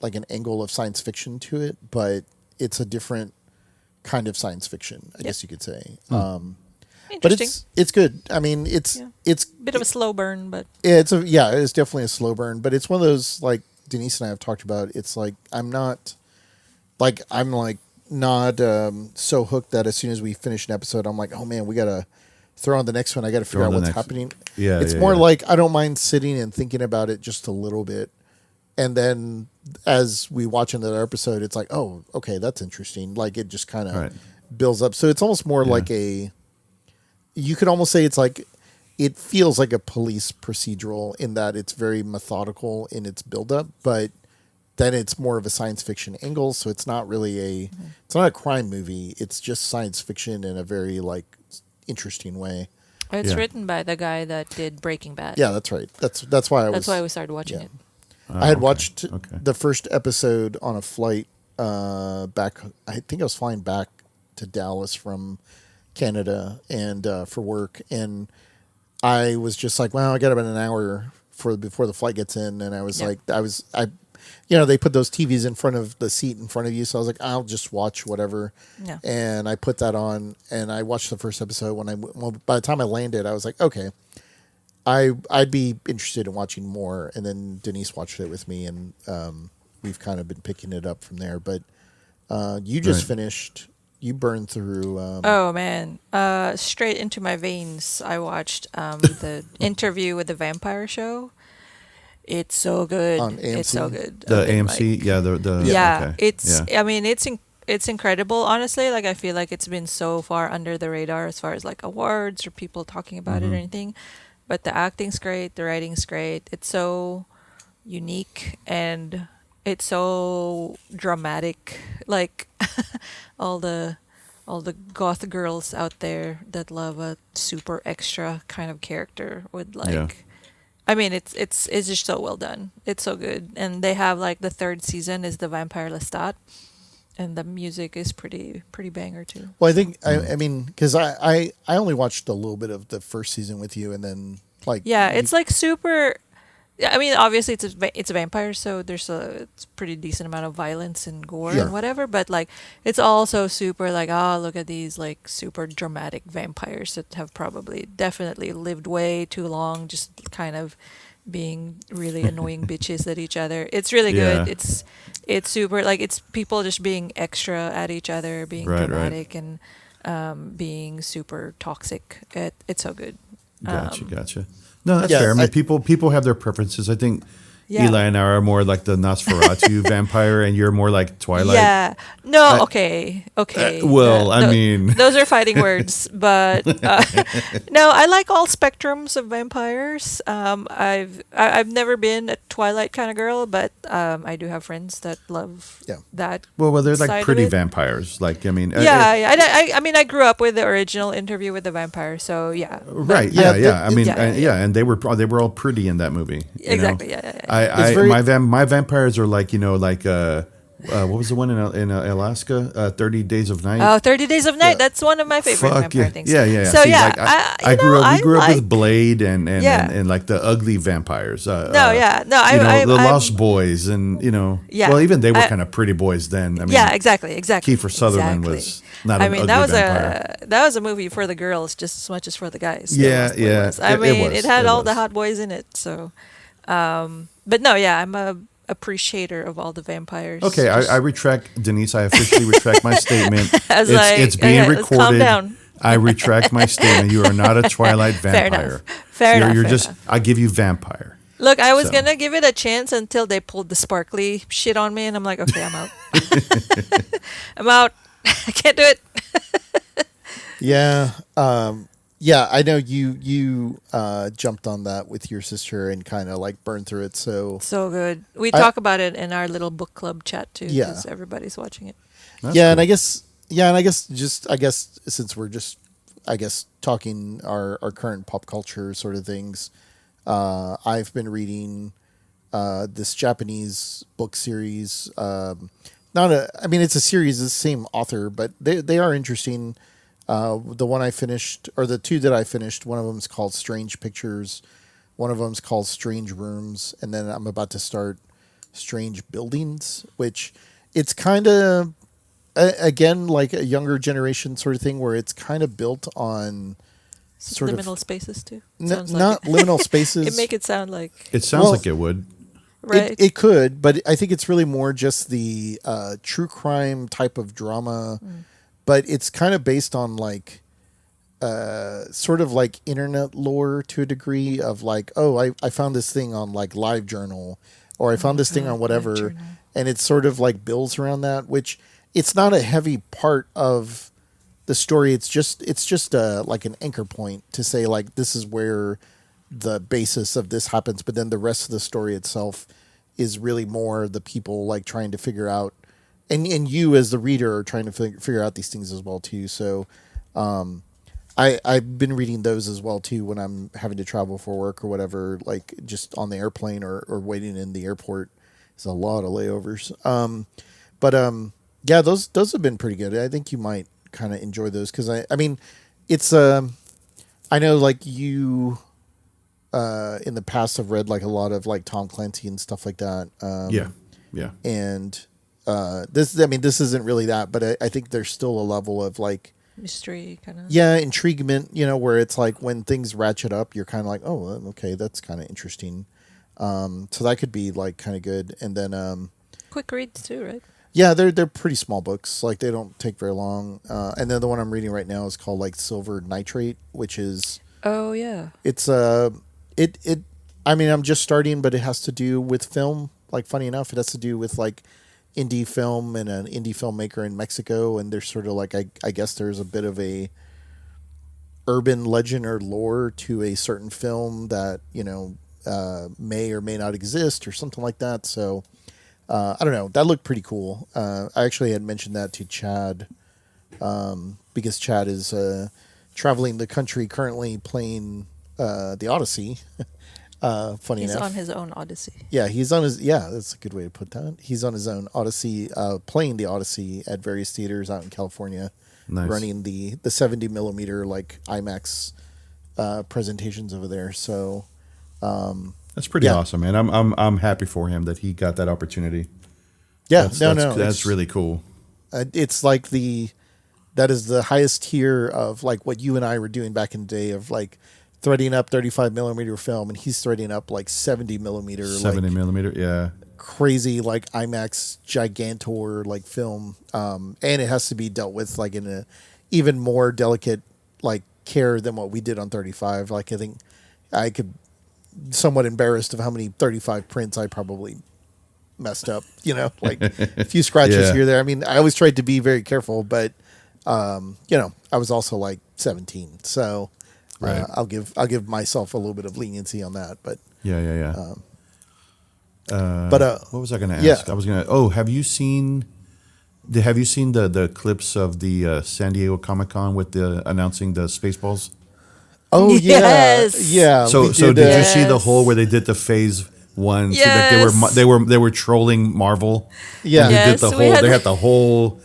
like an angle of science fiction to it, but it's a different kind of science fiction, I guess you could say. But Interesting. it's good. I mean, it's Bit of a slow burn, but it's definitely a slow burn, but it's one of those, like Denise and I have talked about. It's like I'm not so hooked that as soon as we finish an episode, I'm like, oh man, we gotta throw on the next one. I gotta figure out on the what's next- happening. Yeah, it's yeah, more yeah. like I don't mind sitting and thinking about it just a little bit, and then as we watch another episode, it's like, oh, okay, that's interesting. Like it just kind of Right. builds up. So it's almost more like you could almost say it's like, it feels like a police procedural in that it's very methodical in its buildup, but then it's more of a science fiction angle. So it's not really it's not a crime movie. It's just science fiction in a very like interesting way. it's Yeah. written by the guy that did Breaking Bad. Yeah, that's right. That's why That's why we started watching yeah. it. I had watched Okay. the first episode on a flight back. I think I was flying back to Dallas from Canada and for work, and I was just like, "Wow, I got about an hour before the flight gets in." And I was Yeah. like, they put those TVs in front of the seat in front of you, so I was like, "I'll just watch whatever." Yeah. And I put that on, and I watched the first episode. By the time I landed, I was like, "Okay." I'd be interested in watching more, and then Denise watched it with me, and we've kind of been picking it up from there. But you just Right. finished. You burned through. Oh man, straight into my veins. I watched the interview with the vampire show. It's so good. On It's so AMC? good. The I've been, AMC, like- yeah, the yeah, okay. it's. yeah. I mean, it's incredible. Honestly, like I feel like it's been so far under the radar as far as like awards or people talking about it or anything. But the acting's great. The writing's great. It's so unique and it's so dramatic. Like all the goth girls out there that love a super extra kind of character would like. Yeah. I mean, it's just so well done. It's so good, and they have like the third season is the Vampire Lestat, and the music is pretty banger too. Well, I think I mean because I only watched a little bit of the first season with you, and then like Yeah, it's like super. Yeah, I mean, obviously it's a vampire, so there's a it's pretty decent amount of violence and gore Sure. and whatever. But like, it's also super like, oh, look at these like super dramatic vampires that have probably definitely lived way too long, just kind of being really annoying bitches at each other. It's really Yeah. good. It's super like it's people just being extra at each other, being Right, right. dramatic and being super toxic. It's so good. Gotcha. No, that's Yeah, fair. I mean, I- people have their preferences. I think Yeah. Eli and I are more like the Nosferatu vampire, and you're more like Twilight. Yeah. No. I- Okay. Okay. well, I mean- those are fighting words, but no, I like all spectrums of vampires. I've never been a Twilight kind of girl, but I do have friends that love Yeah. that. Well, they're side like of pretty it. vampires. Like, I mean, Yeah, yeah. I mean, I grew up with the original Interview with the Vampire, so yeah. right? Yeah, Yeah. I mean, yeah. and they were all pretty in that movie. you know? Exactly. Yeah. It's very- My vampires are like like what was the one in Alaska? 30 Days of Night. Oh, 30 Days of Night. Yeah. That's one of my favorite Fuck vampire yeah. things. Yeah. So See, yeah, like, I grew up. We grew up like, with Blade and Yeah. and like the ugly vampires. No, yeah, no, you know, the I'm- Lost Boys, and Yeah. well, even they were I- kind of pretty boys then. I mean, yeah, exactly. Kiefer Sutherland exactly. was not I an mean, ugly that was vampire. that was a movie for the girls just as much as for the guys. Yeah, Lost Boy yeah, was. I it mean, was, it had it all the was. hot boys in it. So, but no, yeah, I'm a appreciator of all the vampires. Okay, Just- I retract, Denise. I officially retract my statement. I was like, it's being okay, let's calm recorded. down. I retract my statement. You are not a Twilight Fair vampire. enough. Fair enough. You're fair just. enough. I give you vampire. Look, I was So. gonna give it a chance until they pulled the sparkly shit on me, and I'm like, okay, I'm out. I'm out. I can't do it. Yeah. Yeah, I know you jumped on that with your sister and kind of like burned through it. So So good. We I- talk about it in our little book club chat too, Yeah. because everybody's watching it. That's yeah, cool. and I guess since we're just talking our current pop culture sort of things, I've been reading this Japanese book series. I mean, it's a series, it's the same author, but they are interesting. The one I finished, or the two that I finished, one of them is called Strange Pictures, one of them is called Strange Rooms, and then I'm about to start Strange Buildings, which it's kind of again like a younger generation sort of thing where it's kind of built on sort Liminal of spaces too. n- Sounds not like liminal spaces. it make it sound like It sounds Well- like it would. right. It could, but I think it's really more just the true crime type of drama. But it's kind of based on like sort of like internet lore to a degree of like, oh, I found this thing on like LiveJournal, or I found this thing on whatever, LiveJournal. and it's sort of like builds around that, which it's not a heavy part of the story. It's just like an anchor point to say like this is where the basis of this happens, but then the rest of the story itself is really more the people like trying to figure out, and you as the reader are trying to figure out these things as well too. So I've been reading those as well too when I'm having to travel for work or whatever, like just on the airplane or waiting in the airport. There's a lot of layovers. Yeah, those have been pretty good. I think you might kind of enjoy those because I mean, it's I know like you in the past have read like a lot of like Tom Clancy and stuff like that. Yeah. And this isn't really that, but I think there's still a level of like mystery kind of. yeah, intriguement, where it's like when things ratchet up, you're kind of like, oh, okay, that's kind of interesting. So that could be like kind of good. And then Quick reads too, right? yeah, they're pretty small books. Like they don't take very long. And then the one I'm reading right now is called like Silver Nitrate, which is Oh yeah. it's it I mean, I'm just starting, but it has to do with film. Like funny enough, it has to do with like indie film and an indie filmmaker in Mexico, and there's sort of like I guess there's a bit of a urban legend or lore to a certain film that may or may not exist or something like that. So I don't know. That looked pretty cool. I actually had mentioned that to Chad because Chad is traveling the country currently playing the Odyssey. Funny He's enough. on his own Odyssey. Yeah, he's on his. Yeah, that's a good way to put that. He's on his own Odyssey, playing the Odyssey at various theaters out in California, Nice. running the 70 millimeter like IMAX presentations over there. So That's pretty Yeah. awesome, man. I'm happy for him that he got that opportunity. yeah, That's, no, that's, no, that's it's, really cool. it's like that is the highest tier of like what you and I were doing back in the day of like threading up 35 millimeter film, and he's threading up like 70 millimeter, 70 like millimeter, yeah. crazy like IMAX gigantor like film, and it has to be dealt with like in a even more delicate like care than what we did on 35. Like I think I could somewhat embarrassed of how many 35 prints I probably messed up, like a few scratches Yeah. here or there. I mean, I always tried to be very careful, but I was also like 17, so Right. I'll give myself a little bit of leniency on that. But Yeah. What was I going to ask? yeah. I was going to. Oh, have you seen the clips of the San Diego Comic Con with the announcing the Spaceballs? oh Yes. yeah. So we did did, you see the Yes. whole where they did the phase one? So that Yes. they were trolling Marvel. Yeah. And they Yes, did the we whole. had- They had the whole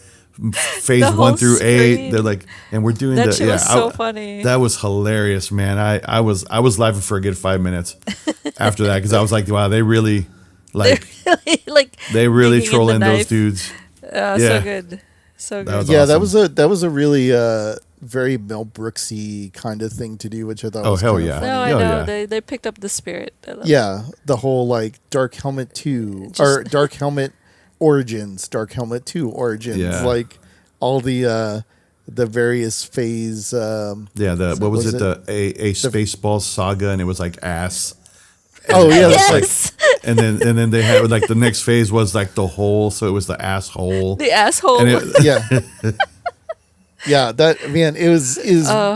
phase The 1 whole through 8. screen. They're like, and we're doing That the shit yeah. was so funny. That was hilarious, man. I was laughing for a good 5 minutes after that because I was like, wow, they really like like they really digging in the trolling those knife. dudes. So Yeah. good. So That good. was yeah, awesome. that was a really very Mel Brooksy kind of thing to do, which I thought Oh, was hell kind yeah. of No, funny. I Oh, know. yeah. They picked up the spirit. I love it. Yeah, the whole like Dark Helmet 2 or Dark Helmet Origins, Dark Helmet 2 Origins, Yeah. like all the various phase. Yeah, what was was it? A Spaceballs saga, and it was like ass. Oh yeah, that's like Yes. And then they had like the next phase was like the hole, so it was the asshole. The asshole. And it, yeah, yeah. That man, it was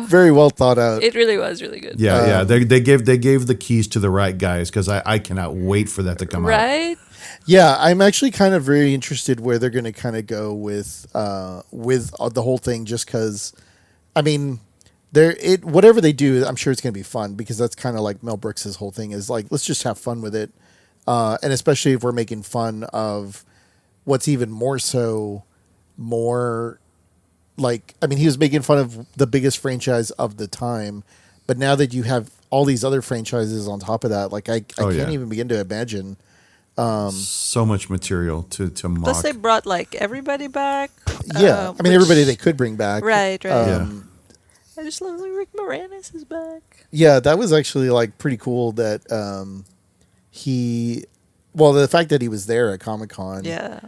very well thought out. It really was really good. yeah. They gave the keys to the right guys because I cannot wait for that to come out. Right? Yeah, I'm actually kind of very interested where they're going to kind of go with the whole thing. Just because, I mean, whatever they do, I'm sure it's going to be fun because that's kind of like Mel Brooks' whole thing is like let's just have fun with it, and especially if we're making fun of what's even more like I mean he was making fun of the biggest franchise of the time, but now that you have all these other franchises on top of that, like I Oh, can't yeah. even begin to imagine. So much material to mock. Plus, they brought like everybody back. Yeah, I mean everybody they could bring back. Right. Yeah. I just love that Rick Moranis is back. Yeah, that was actually like pretty cool that the fact that he was there at Comic-Con. Yeah.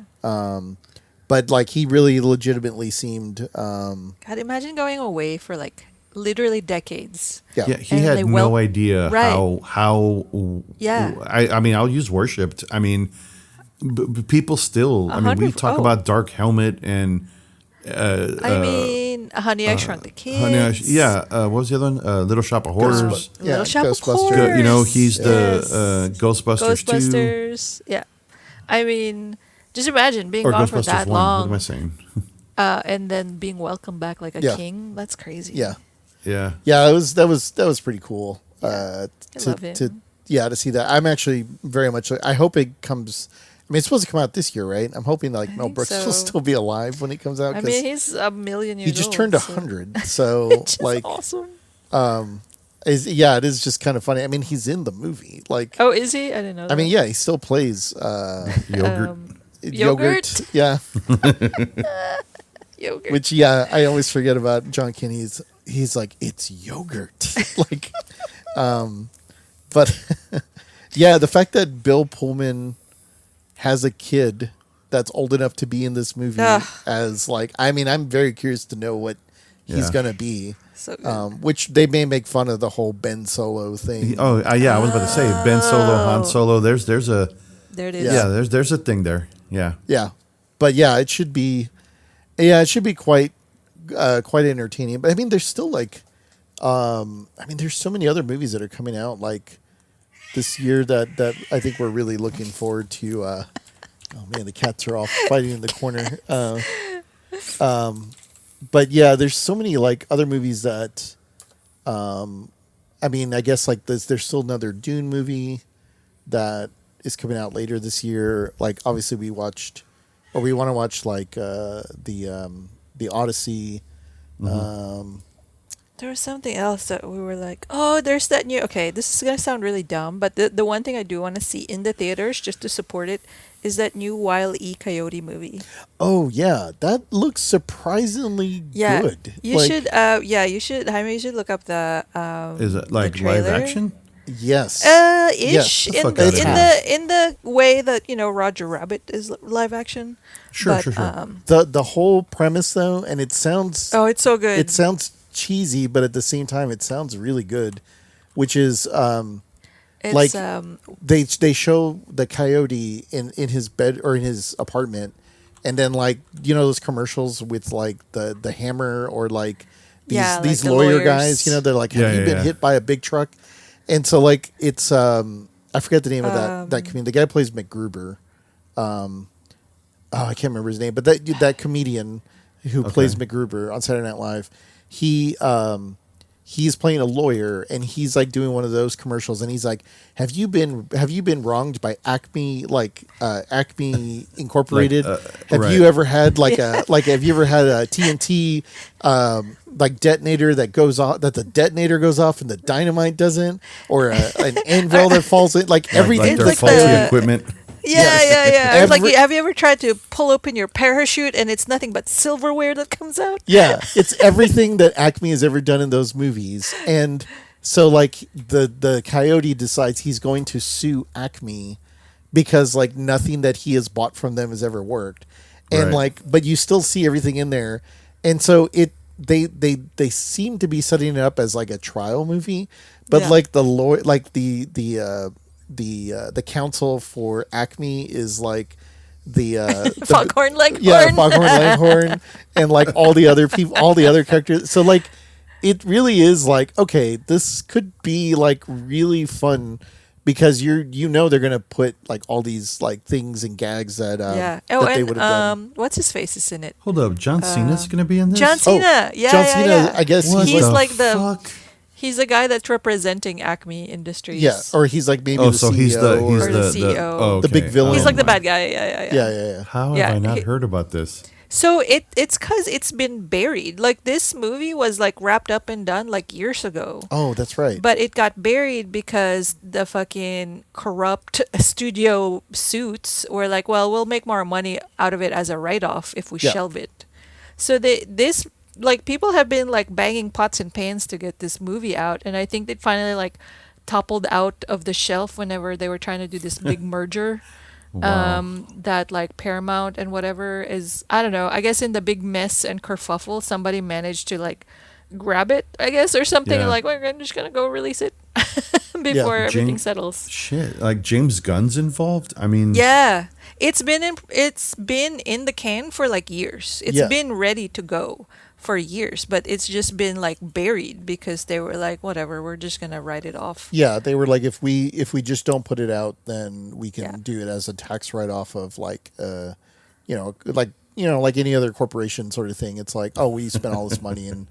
But like he really legitimately seemed God, imagine going away for like literally decades. yeah. Yeah, he And had they no idea Right. how. Yeah. I mean, I'll use worshipped. I mean, people still. I mean, we 100 talk oh. about Dark Helmet and I mean, Honey, I Shrunk the Kids. what was the other one? Little Shop of Horrors. Yeah, Little Shop of Ghostbusters. Horrors. You know, he's the Yes. Ghostbusters, 2. Ghostbusters. Yeah. I mean, just imagine being Or gone for Ghostbusters that 1. What am I long, saying? and then being welcomed back like a Yeah. king. That's crazy. Yeah. Yeah. Yeah, that was pretty cool. I love him. To see that. I'm actually very much I hope it comes I mean it's supposed to come out this year, right? I'm hoping like Mel think Brooks so. will still be alive when it comes out I 'cause mean, he's a million years he just old. turned so- 100. So Which is like awesome. it is just kind of funny. I mean, he's in the movie. Like Oh, is he? I didn't know. I mean, that. yeah, he still plays Yogurt. Yogurt? Yeah. Yogurt. Which I always forget about John Kinney. He's like, it's yogurt. like but yeah, the fact that Bill Pullman has a kid that's old enough to be in this movie Ugh. as like I mean, I'm very curious to know what he's Yeah. gonna be. So good. Which they may make fun of the whole Ben Solo thing. Oh, yeah. I was about to say Ben Solo, Han Solo. There's a there it is. yeah. There's a thing there. Yeah. Yeah, but yeah, it should be. Yeah, it should be quite entertaining. But I mean, there's still like, I mean, there's so many other movies that are coming out like this year that I think we're really looking forward to. Oh man, the cats are all fighting in the corner. But yeah, there's so many like other movies that I mean, I guess like there's still another Dune movie that is coming out later this year. Like obviously we watched, or we want to watch like the Odyssey. There was something else that we were like, oh, there's that new. Okay, this is gonna sound really dumb, but the one thing I do want to see in the theaters just to support it is that new Wile E. Coyote movie. Oh yeah, that looks surprisingly Yeah, good. you Like, should. Yeah, you should. Jaime, you should look up the. Is it the like live trailer. action? Yes. Ish The in fuck the, outta in here. the in the way that Roger Rabbit is live action. Sure, but, sure, sure. The whole premise though, and it sounds Oh, it's so good. it sounds cheesy, but at the same time it sounds really good, which is It's like they show the coyote in his bed or in his apartment, and then like those commercials with like the hammer or like these Yeah, like these the lawyer lawyers. guys, they're like, have Yeah, you been yeah. hit by a big truck? And so like it's I forget the name of that comedian. The guy who plays MacGruber. I can't remember his name, but that comedian who plays MacGruber on Saturday Night Live, he's playing a lawyer, and he's like doing one of those commercials, and he's like, have you been wronged by Acme, like Acme Incorporated? Have right. you ever had have you ever had a TNT like detonator that goes off, that the detonator goes off and the dynamite doesn't, or an anvil that falls in, like everything Like their like faulty the- equipment. Yeah. It's like, Every- have you ever tried to pull open your parachute and it's nothing but silverware that comes out? Yeah, it's everything that Acme has ever done in those movies. And so like the coyote decides he's going to sue Acme because like nothing that he has bought from them has ever worked. And Right. like, but you still see everything in there. And so they seem to be setting it up as like a trial movie, but Yeah. like the lawyer, like the counsel for Acme is like the Foghorn Leghorn. yeah, Foghorn Leghorn, and like all the other people, all the other characters. So like, it really is like, okay, this could be like really fun because they're gonna put like all these like things and gags that Yeah. Oh, that they and would have done. what's his face is in it? Hold up, John Cena's going to be in this? John Cena. Yeah, John yeah, Cena, yeah. I guess What He's the like the- fuck? He's the guy that's representing Acme Industries. yeah, or he's like maybe Oh, the so CEO he's the or the CEO. oh, The big okay. villain. He's like the my- bad guy. Yeah. yeah. How have Yeah, I not he- heard about this? So it's because it's been buried. Like this movie was like wrapped up and done like years ago. Oh, that's right. But it got buried because the fucking corrupt studio suits were like, well, we'll make more money out of it as a write-off if we Yeah. shelve it. So people have been like banging pots and pans to get this movie out, and I think they finally like toppled out of the shelf whenever they were trying to do this big merger. That like Paramount and whatever is, I don't know, I guess in the big mess and kerfuffle somebody managed to like grab it, I guess, or something, Yeah. and like we're just gonna go release it before everything James- settles. Shit, like James Gunn's involved? I mean, Yeah, it's been in the can for like years. It's Yeah. been ready to go for years, but it's just been like buried because they were like, whatever, we're just gonna write it off. Yeah, they were like, if we just don't put it out, then we can Yeah. do it as a tax write off of like like any other corporation sort of thing. It's like, oh, we spent all this money and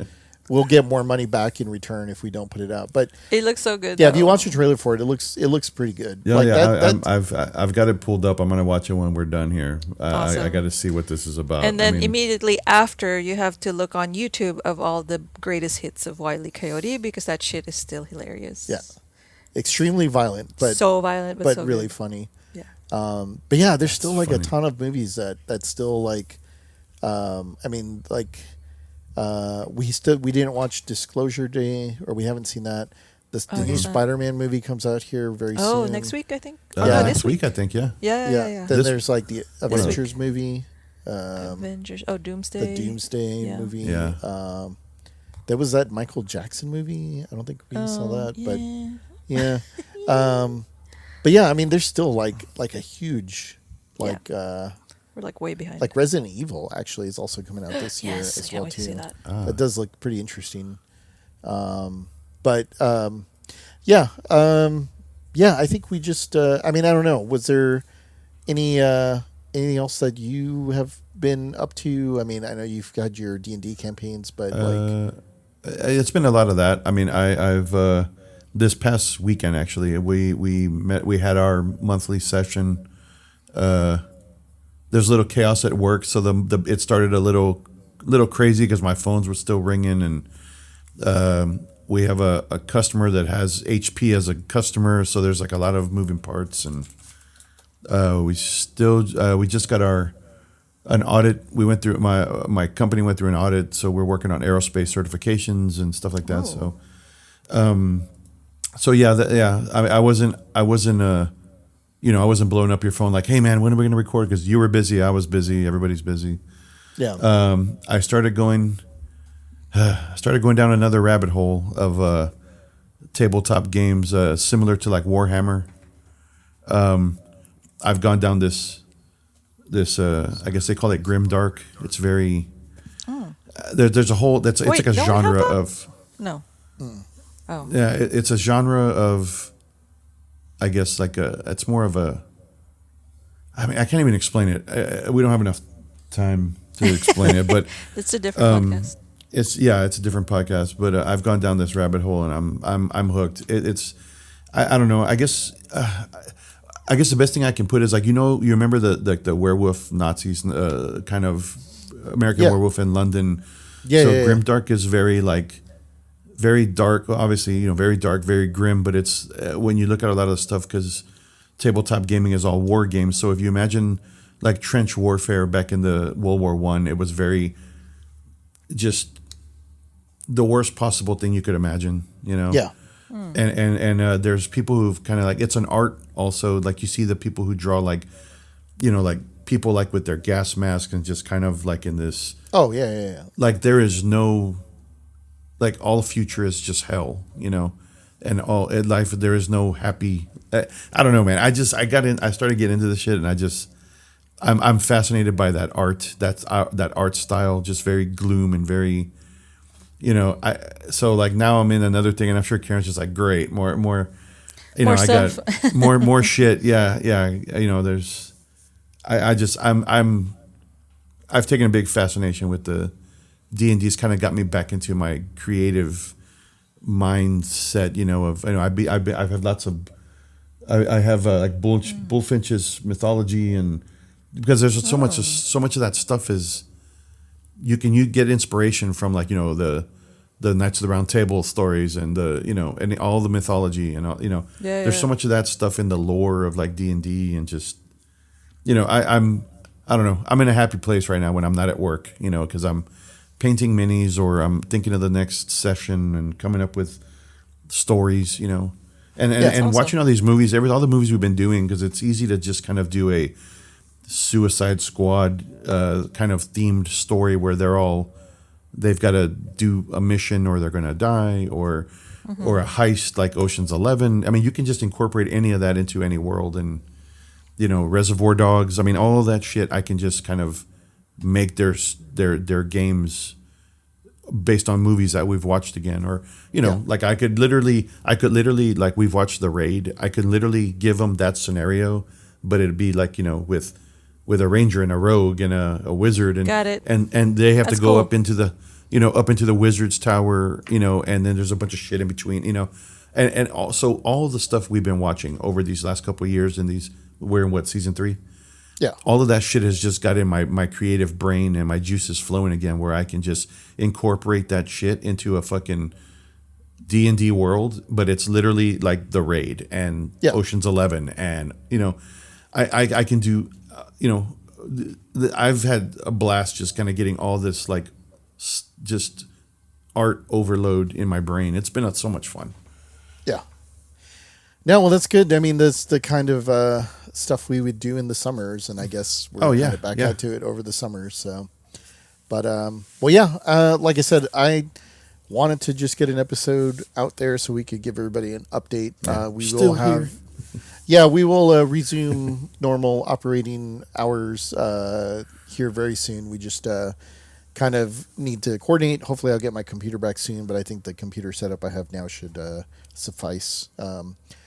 we'll get more money back in return if we don't put it out. But It looks so good. yeah, if you though. watch the trailer for it, it looks pretty good. Yeah, like yeah. I've got it pulled up. I'm gonna watch it when we're done here. I Awesome. got to see what this is about. And then I mean, immediately after, you have to look on YouTube of all the greatest hits of Wile E. Coyote because that shit is still hilarious. Yeah. Extremely violent, but so violent, but so really good. funny. Yeah. But yeah, there's still like a funny. ton of movies that still like, I mean, like, we didn't watch Disclosure Day, or we haven't seen that. The Oh, new yeah. Spider-Man movie comes out here very Oh, soon. next week I think. uh, Oh, no, next this week, I think. Yeah. Yeah. Then This- there's like the Avengers movie, Avengers. Oh, Doomsday. the Doomsday Yeah. movie. Yeah. There was that Michael Jackson movie. I don't think we saw that, but yeah. yeah. But yeah, I mean, there's still like a huge like We're like way behind. like Resident Evil actually is also coming out this year yes, as can't well wait too. to see that. That does look pretty interesting. Yeah, I think we just. I mean, I don't know. Was there anything else that you have been up to? I mean, I know you've got your D&D campaigns, but like, It's been a lot of that. I mean, this past weekend actually we met. We had our monthly session. There's a little chaos at work, so it started a little crazy because my phones were still ringing, and we have a customer that has HP as a customer, so there's like a lot of moving parts, and we just got an audit. We went through my company went through an audit, so we're working on aerospace certifications and stuff like that. So yeah. I wasn't I wasn't blowing up your phone like, hey man, when are we going to record? Because you were busy, I was busy, everybody's busy. Yeah. I started going down another rabbit hole of tabletop games similar to like Warhammer. I've gone down this I guess they call it grimdark. It's very there's a whole it's Wait, like a don't we have genre that? of No. Oh. yeah, it's a genre of, I guess it's more of a. I mean, I can't even explain it. We don't have enough time to explain it, but It's a different podcast. it's a different podcast. But I've gone down this rabbit hole and I'm hooked. I don't know. I guess the best thing I can put is like you remember the werewolf Nazis kind of American Werewolf in London. Yeah. So yeah, yeah. grimdark is very dark, obviously, very dark, very grim, but it's when you look at a lot of the stuff, because tabletop gaming is all war games. So if you imagine like trench warfare back in the World War I, it was very just the worst possible thing you could imagine, Yeah. And there's people who've kind of like, it's an art also, like you see the people who draw like people like with their gas mask and just kind of like in this, Oh yeah. like there is no, like all future is just hell, and all in life there is no happy. I don't know, man. I started getting into this shit, and I'm fascinated by that art. That art style, just very gloom and very, so like now I'm in another thing, and I'm sure Karen's just like, great, more, More I stuff. got more shit. Yeah. There's, I've taken a big fascination with the D&D's kind of got me back into my creative mindset, I've had lots of, I have like Bullfinch's mythology, and because there's so much of that stuff is, you get inspiration from like, the Knights of the Round Table stories and and all the mythology and all, there's so much of that stuff in the lore of like D&D, and just, I don't know, I'm in a happy place right now when I'm not at work, because I'm painting minis, or I'm thinking of the next session and coming up with stories, and awesome. watching all these movies, all the movies we've been doing, because it's easy to just kind of do a Suicide Squad kind of themed story where they've got to do a mission or they're going to die, or a heist like Ocean's 11. I mean, you can just incorporate any of that into any world, and Reservoir Dogs. I mean, all of that shit I can just kind of make their games based on movies that we've watched again, or like I could literally like, we've watched The Raid, I could literally give them that scenario, but it'd be like with a ranger and a rogue and a wizard, and Got it. and they have That's to go cool. up into the wizard's tower, and then there's a bunch of shit in between, and also all the stuff we've been watching over these last couple of years, and we're in season 3. Yeah. All of that shit has just got in my creative brain, and my juices flowing again, where I can just incorporate that shit into a fucking D&D world, but it's literally like The Raid and Ocean's 11, and I can do, I've had a blast just kind of getting all this like just art overload in my brain. It's been so much fun. Yeah. No, well, that's good. I mean, that's the kind of stuff we would do in the summers, and I guess we're kind of back out to it over the summers. So, but like I said, I wanted to just get an episode out there so we could give everybody an update. We will resume normal operating hours here very soon. We just kind of need to coordinate. Hopefully I'll get my computer back soon, but I think the computer setup I have now should suffice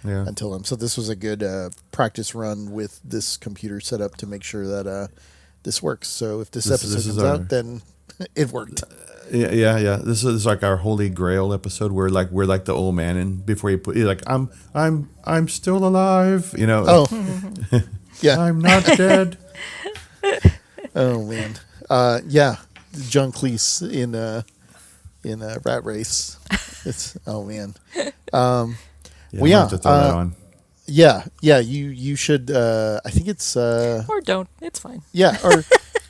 until I'm. So this was a good practice run with this computer setup to make sure that this works. So if this episode comes out, then it worked. Yeah. This is like our holy grail episode where like we're like the old man, and before you put, you're like, I'm still alive. You know. Oh, yeah. I'm not dead. Oh man. Yeah. John Cleese in Rat Race. It's oh man. Yeah, Well, yeah, I'll have to throw that on. Yeah. You should. I think it's. Or don't. It's fine. Yeah.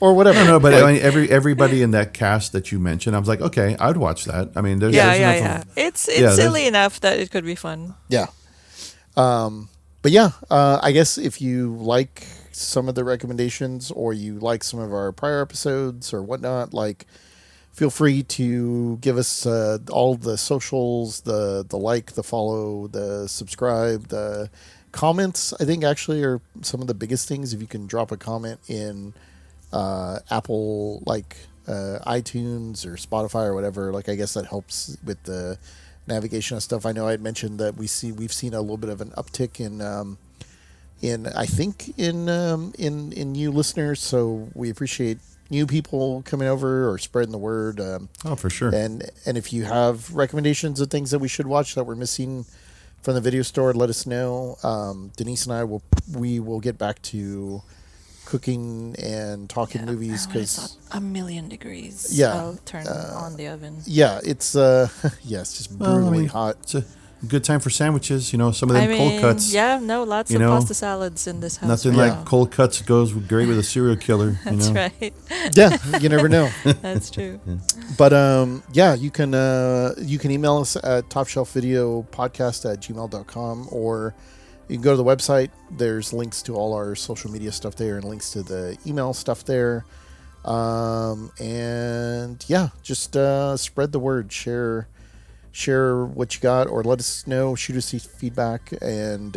Or whatever. No, but Like, I mean, everybody in that cast that you mentioned, I was like, okay, I'd watch that. I mean, there's enough Yeah. of- It's Yeah, there's- silly enough that it could be fun. Yeah. But yeah, I guess if you like some of the recommendations or you like some of our prior episodes or whatnot, like feel free to give us all the socials, the like, the follow, the subscribe, the comments. I think actually are some of the biggest things. If you can drop a comment in Apple, like iTunes or Spotify or whatever, like I guess that helps with the navigation of stuff. I know I had mentioned that we've seen a little bit of an uptick in I think in new listeners, so we appreciate new people coming over or spreading the word. Oh, for sure. And if you have recommendations of things that we should watch that we're missing from the video store, let us know. Denise and I will get back to cooking and talking movies and when it's because at 1,000,000 degrees. Yeah, I'll turn on the oven. it's it's just brutally hot. It's a good time for sandwiches. You know, some of them cold cuts. Yeah, no, lots you of know, pasta salads in this house. Nothing right like now. cold cuts goes great with a serial killer. You That's know? right. Yeah, you never know. That's true. But you can email us at topshelfvideopodcast@gmail.com, or you can go to the website. There's links to all our social media stuff there and links to the email stuff there. And yeah, just spread the word, share what you got, or let us know, shoot us feedback, and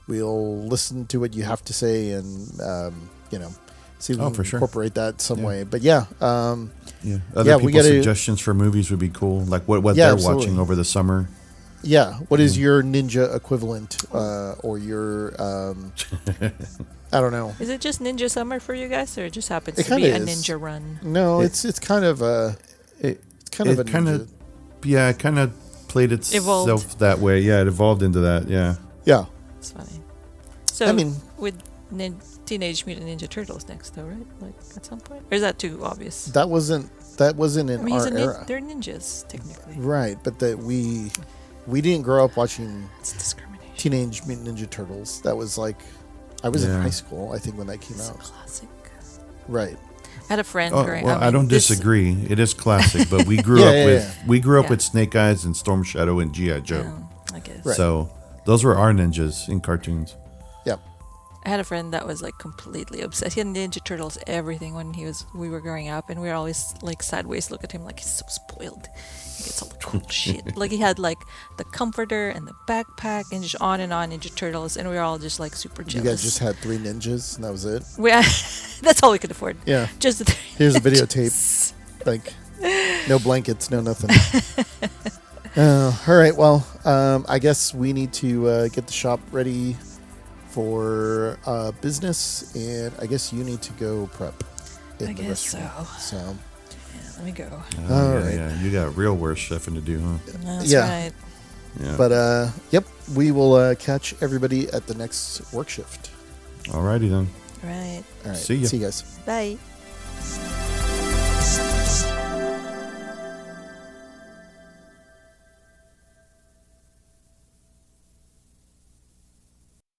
we'll listen to what you have to say and see if we can for sure. incorporate that some Yeah. way. But yeah, Yeah. Other we people's gotta- suggestions for movies would be cool. Like what Yeah, they're absolutely. watching over the summer. yeah. What is your ninja equivalent, or your I don't know. Is it just Ninja Summer for you guys, or it just happens It to be kinda a is. ninja run? No, It- it's kind of a It kind of a kind ninja. of it kind of played itself Evolved. that way. Yeah, it evolved into that. Yeah. Yeah. It's funny. So I mean- with Teenage Mutant Ninja Turtles next, though, right? Like at some point, or is that too obvious? That wasn't in I mean, our era, they're ninjas technically. right? But that we didn't grow up watching It's discrimination. Teenage Mutant Ninja Turtles. That was like I was in Yeah. high school, I think, when that came It's a out. classic. Right. I had a friend. Oh, growing well, up, I don't this- disagree. It is classic, but we grew Yeah, up yeah, with yeah. we grew up Yeah. with Snake Eyes and Storm Shadow and GI Joe. I guess. Right. So those were our ninjas in cartoons. Yep. I had a friend that was like completely obsessed. He had Ninja Turtles everything when we were growing up, and we were always like sideways look at him like he's so spoiled. He gets all the cool shit. Like he had like the comforter and the backpack and just on Ninja Turtles, and we were all just like super You jealous. guys just had 3 ninjas, and that was it. That's all we could afford. Yeah. Just the three Here's a videotape. ninjas. Like, no blankets, no nothing. All right. Well, I guess we need to get the shop ready for business, and I guess you need to go prep in I the guess so. restaurant. So, Yeah, let me go. Oh, All yeah, right. yeah. You got real worse chefing to do, huh? That's Yeah. right. Yeah. but yep, we will catch everybody at the next work shift. Alrighty then. Right. All right. See ya. See you guys. Bye.